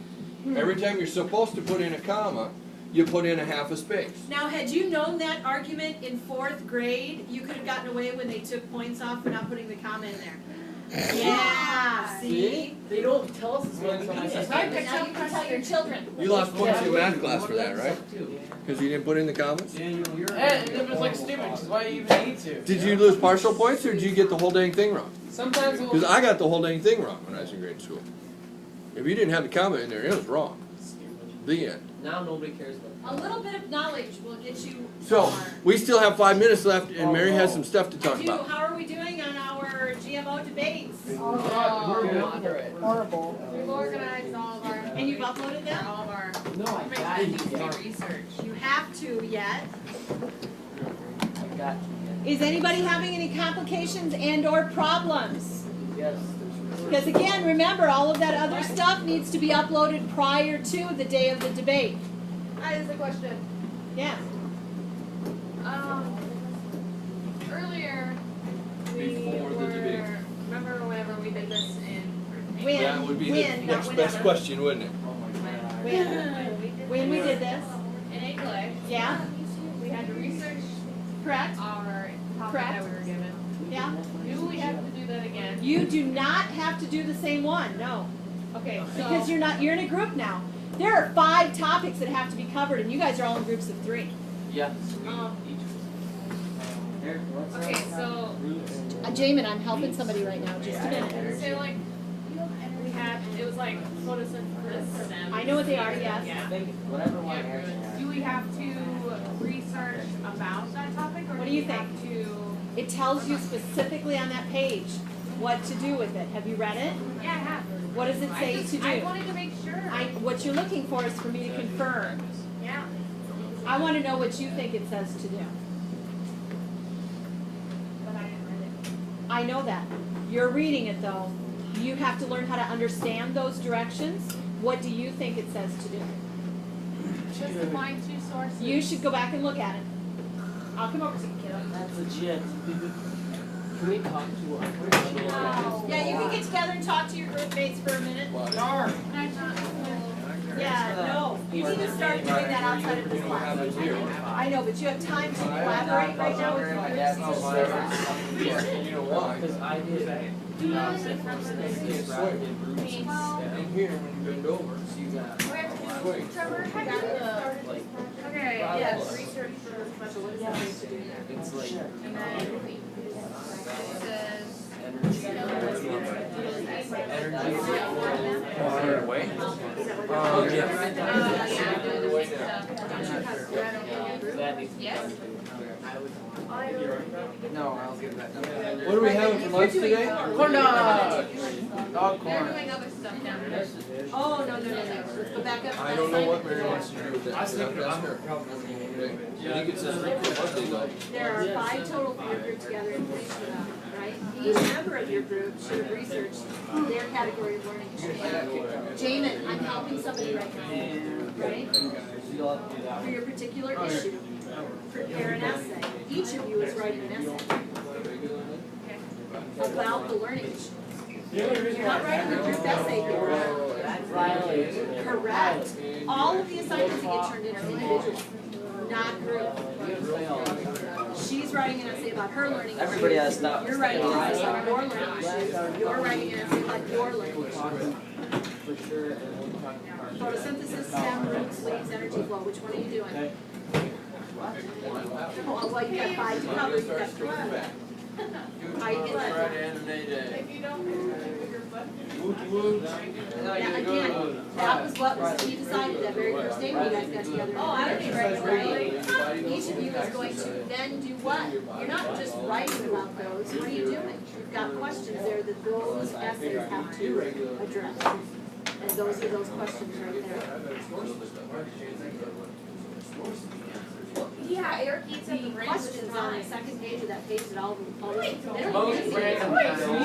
Speaker 1: Every time you're supposed to put in a comma, you put in a half a space.
Speaker 2: Now, had you known that argument in 4th grade, you could have gotten away when they took points off for not putting the comma in there. Yeah, see?
Speaker 7: They don't tell us this one until my sister.
Speaker 2: Right, but now you can tell your children.
Speaker 1: You lost points in math class for that, right? Because you didn't put in the commas?
Speaker 7: And it was like stupid, which is why you even need to.
Speaker 1: Did you lose partial points, or did you get the whole dang thing wrong?
Speaker 7: Sometimes we'll...
Speaker 1: Because I got the whole dang thing wrong when I was in grade school. If you didn't have the comma in there, it was wrong. The end.
Speaker 7: Now nobody cares about
Speaker 2: A little bit of knowledge will get you
Speaker 1: So,
Speaker 2: far.
Speaker 1: we still have 5 minutes left, and Mary has some stuff to talk
Speaker 2: And you,
Speaker 1: about.
Speaker 2: how are we doing on our GMO debates?
Speaker 12: Horrible.
Speaker 8: We've organized all of our.
Speaker 2: And you've uploaded them?
Speaker 8: All of our.
Speaker 7: No, I
Speaker 8: information
Speaker 7: got
Speaker 8: that needs to
Speaker 7: you.
Speaker 8: be researched.
Speaker 2: You have to yet.
Speaker 7: I got you.
Speaker 2: Is anybody having any complications and or problems?
Speaker 7: Yes.
Speaker 2: Because again, remember, all of that other stuff needs to be uploaded prior to the day of the debate.
Speaker 8: That is a question.
Speaker 2: Yeah.
Speaker 8: Earlier,
Speaker 1: Before the debate.
Speaker 8: remember whenever we did this in.
Speaker 2: When?
Speaker 1: That would be
Speaker 2: When,
Speaker 1: the
Speaker 2: not
Speaker 1: next
Speaker 2: whenever.
Speaker 1: best question, wouldn't it?
Speaker 2: When we did this.
Speaker 8: In English,
Speaker 2: Yeah.
Speaker 8: we had to research
Speaker 2: Correct.
Speaker 8: our topic
Speaker 2: Correct.
Speaker 8: that we were given.
Speaker 2: Yeah.
Speaker 8: Do we have to do that again?
Speaker 2: You do not have to do the same one. No.
Speaker 8: Okay,
Speaker 2: Because
Speaker 8: so.
Speaker 2: you're in a group now. There are 5 topics that have to be covered, and you guys are all in groups of 3.
Speaker 7: Yes.
Speaker 8: Okay, so.
Speaker 2: Jamin, I'm helping somebody right now. Just a minute.
Speaker 8: Say like, we had, it was like photosynthesis.
Speaker 2: I know what they are. Yes.
Speaker 8: Yeah.
Speaker 7: Whatever one.
Speaker 8: Do we have to research about that topic, or
Speaker 2: What
Speaker 8: do
Speaker 2: do you
Speaker 8: we
Speaker 2: think?
Speaker 8: have to?
Speaker 2: It tells you specifically on that page what to do with it. Have you read it?
Speaker 8: Yeah, I have.
Speaker 2: What does it say to do?
Speaker 8: I wanted to make sure.
Speaker 2: What you're looking for is for me to confirm.
Speaker 8: Yeah.
Speaker 2: I want to know what you think it says to do.
Speaker 8: But I didn't read it.
Speaker 2: I know that. You're reading it though. You have to learn how to understand those directions. What do you think it says to do?
Speaker 8: Just to find 2 sources.
Speaker 2: You should go back and look at it. I'll come over to you, kiddo.
Speaker 7: That's legit. Can we talk to one?
Speaker 2: Yeah, you can get together and talk to your group mates for a minute. Yeah, no. You need to start doing that outside of this class. I know, but you have time to collaborate right now with your groups.
Speaker 1: Yeah, you know why?
Speaker 7: Because I did the opposite from
Speaker 1: You can't swing. In here, when you bend over,
Speaker 7: So you got
Speaker 1: swing.
Speaker 8: Trevor, have you
Speaker 7: like
Speaker 8: Okay,
Speaker 2: Yes.
Speaker 8: research for special
Speaker 7: it's like
Speaker 8: and then it says.
Speaker 1: Way?
Speaker 8: Yes.
Speaker 7: No, I'll give that number.
Speaker 1: What are we having for lunch today?
Speaker 7: Corn dog. Dog
Speaker 8: They're
Speaker 7: corn.
Speaker 8: doing other stuff down there.
Speaker 2: Oh, no. Let's go back up.
Speaker 1: I don't know what Mary wants to do with that.
Speaker 6: I was thinking, I'm
Speaker 1: Okay. I think it says three for Monday though.
Speaker 2: There are 5 total for your group together in right? Each member of your group should have researched their category of learning. Jamin, I'm helping somebody right now, right? For your particular issue, prepare an essay. Each of you is writing an essay about the learning issue. You're not writing a group essay here. Correct. All of the assignments that get turned in are individual, not group. She's writing an essay about her learning issue.
Speaker 3: Everybody has stuff.
Speaker 2: You're writing an essay about your learning issue. You're writing an essay about your learning issue.
Speaker 7: For sure, and we'll talk about
Speaker 2: Photosynthesis, stem, roots, leaves, energy flow. Which one are you doing? Well, you got 5 to cover. You got 3 left. How you getting that?
Speaker 8: If you don't pick your butt.
Speaker 2: Yeah, again, that was what was to be decided that very first day when you guys got together. Oh, I don't need right away. Each of you is going to then do what? You're not just writing about those. What are you doing? You've got questions there that those essays have to address. And those are those questions right there.
Speaker 8: Yeah, Eric eats at the
Speaker 2: The
Speaker 8: ranch
Speaker 2: questions on the second page of that page that all they don't
Speaker 7: Most
Speaker 2: need
Speaker 7: random
Speaker 2: you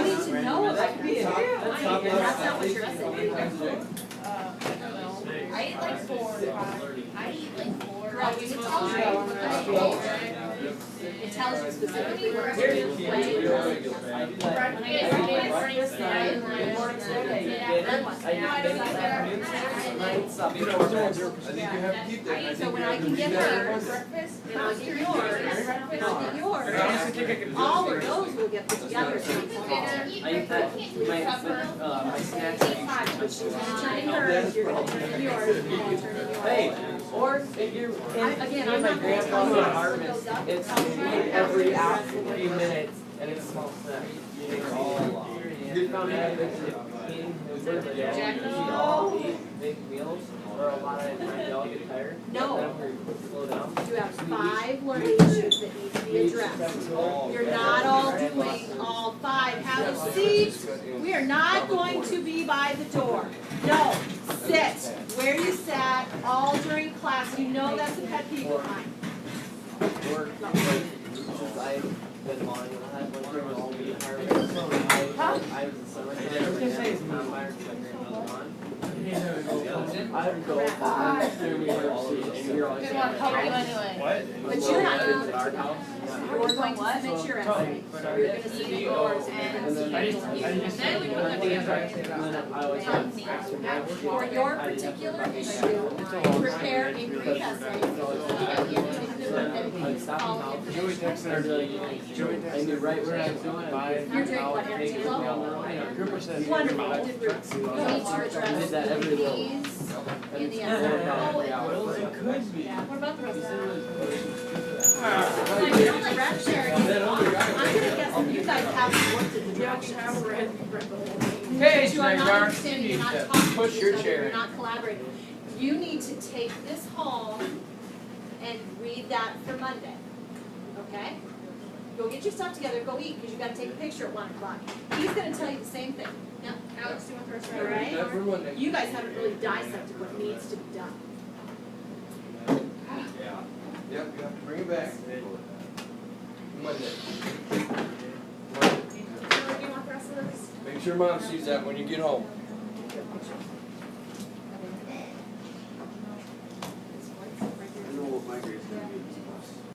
Speaker 2: need to know
Speaker 7: That
Speaker 2: about
Speaker 7: could be
Speaker 2: it.
Speaker 7: that's not
Speaker 2: That's not what your essay is.
Speaker 8: I don't know. I eat like 4 or 5. I eat like 4.
Speaker 2: Right, it tells you. It tells you specifically where it's going to play.
Speaker 1: I think you have to keep that.
Speaker 2: So when I can get hers, and I'll get yours, and I'll get yours, all of those will get put together.
Speaker 7: I eat that, my snacks.
Speaker 2: But she's gonna turn in hers, you're gonna turn in yours, and I'll turn in yours.
Speaker 7: Hey, or if you're
Speaker 2: Again,
Speaker 7: in
Speaker 2: I'm
Speaker 7: my
Speaker 2: not gonna tell
Speaker 7: grandfather's
Speaker 2: you.
Speaker 7: harvest, it's every few minutes, and it's small snacks. They're all long. You found out that all eat big meals, or a lot of times they all get tired.
Speaker 2: No.
Speaker 7: Slow down.
Speaker 2: You have 5 learning issues that need to be addressed. You're not all doing all 5. Have a seat. We are not going to be by the door. No, sit where you sat all during class. You know that's a pet peeve of mine.
Speaker 7: I've been wanting to have one for all the harvest. I was in summer camp. I was not fired because my grandmother won. I would go and you're always
Speaker 5: They want to help you anyway.
Speaker 2: But you're not doing it
Speaker 7: our
Speaker 2: today.
Speaker 7: house.
Speaker 2: You're going to submit your essay. You're going to submit yours and for your particular issue, prepare a brief essay.
Speaker 7: I knew right where I was going.
Speaker 2: You're doing what, Angelo? Wonderful, you did great. You need to address these in the essay. What about the rest of them? Like, you're like rap sharing. I'm gonna guess that you guys haven't looked at the directions.
Speaker 7: Hey,
Speaker 2: You are not understanding, you're not talking to
Speaker 7: Push
Speaker 2: each
Speaker 7: your
Speaker 2: other,
Speaker 7: chair.
Speaker 2: you're not collaborating. You need to take this home and read that for Monday, okay? Go get your stuff together, go eat, because you gotta take a picture at 1 o'clock. He's gonna tell you the same thing. Now, Alex, do you want the rest of it, right? You guys haven't really dissected what needs to be done.
Speaker 1: Yep, you have to bring it back. Monday.
Speaker 2: Do you want the rest of this?
Speaker 1: Make sure Mom sees that when you get home.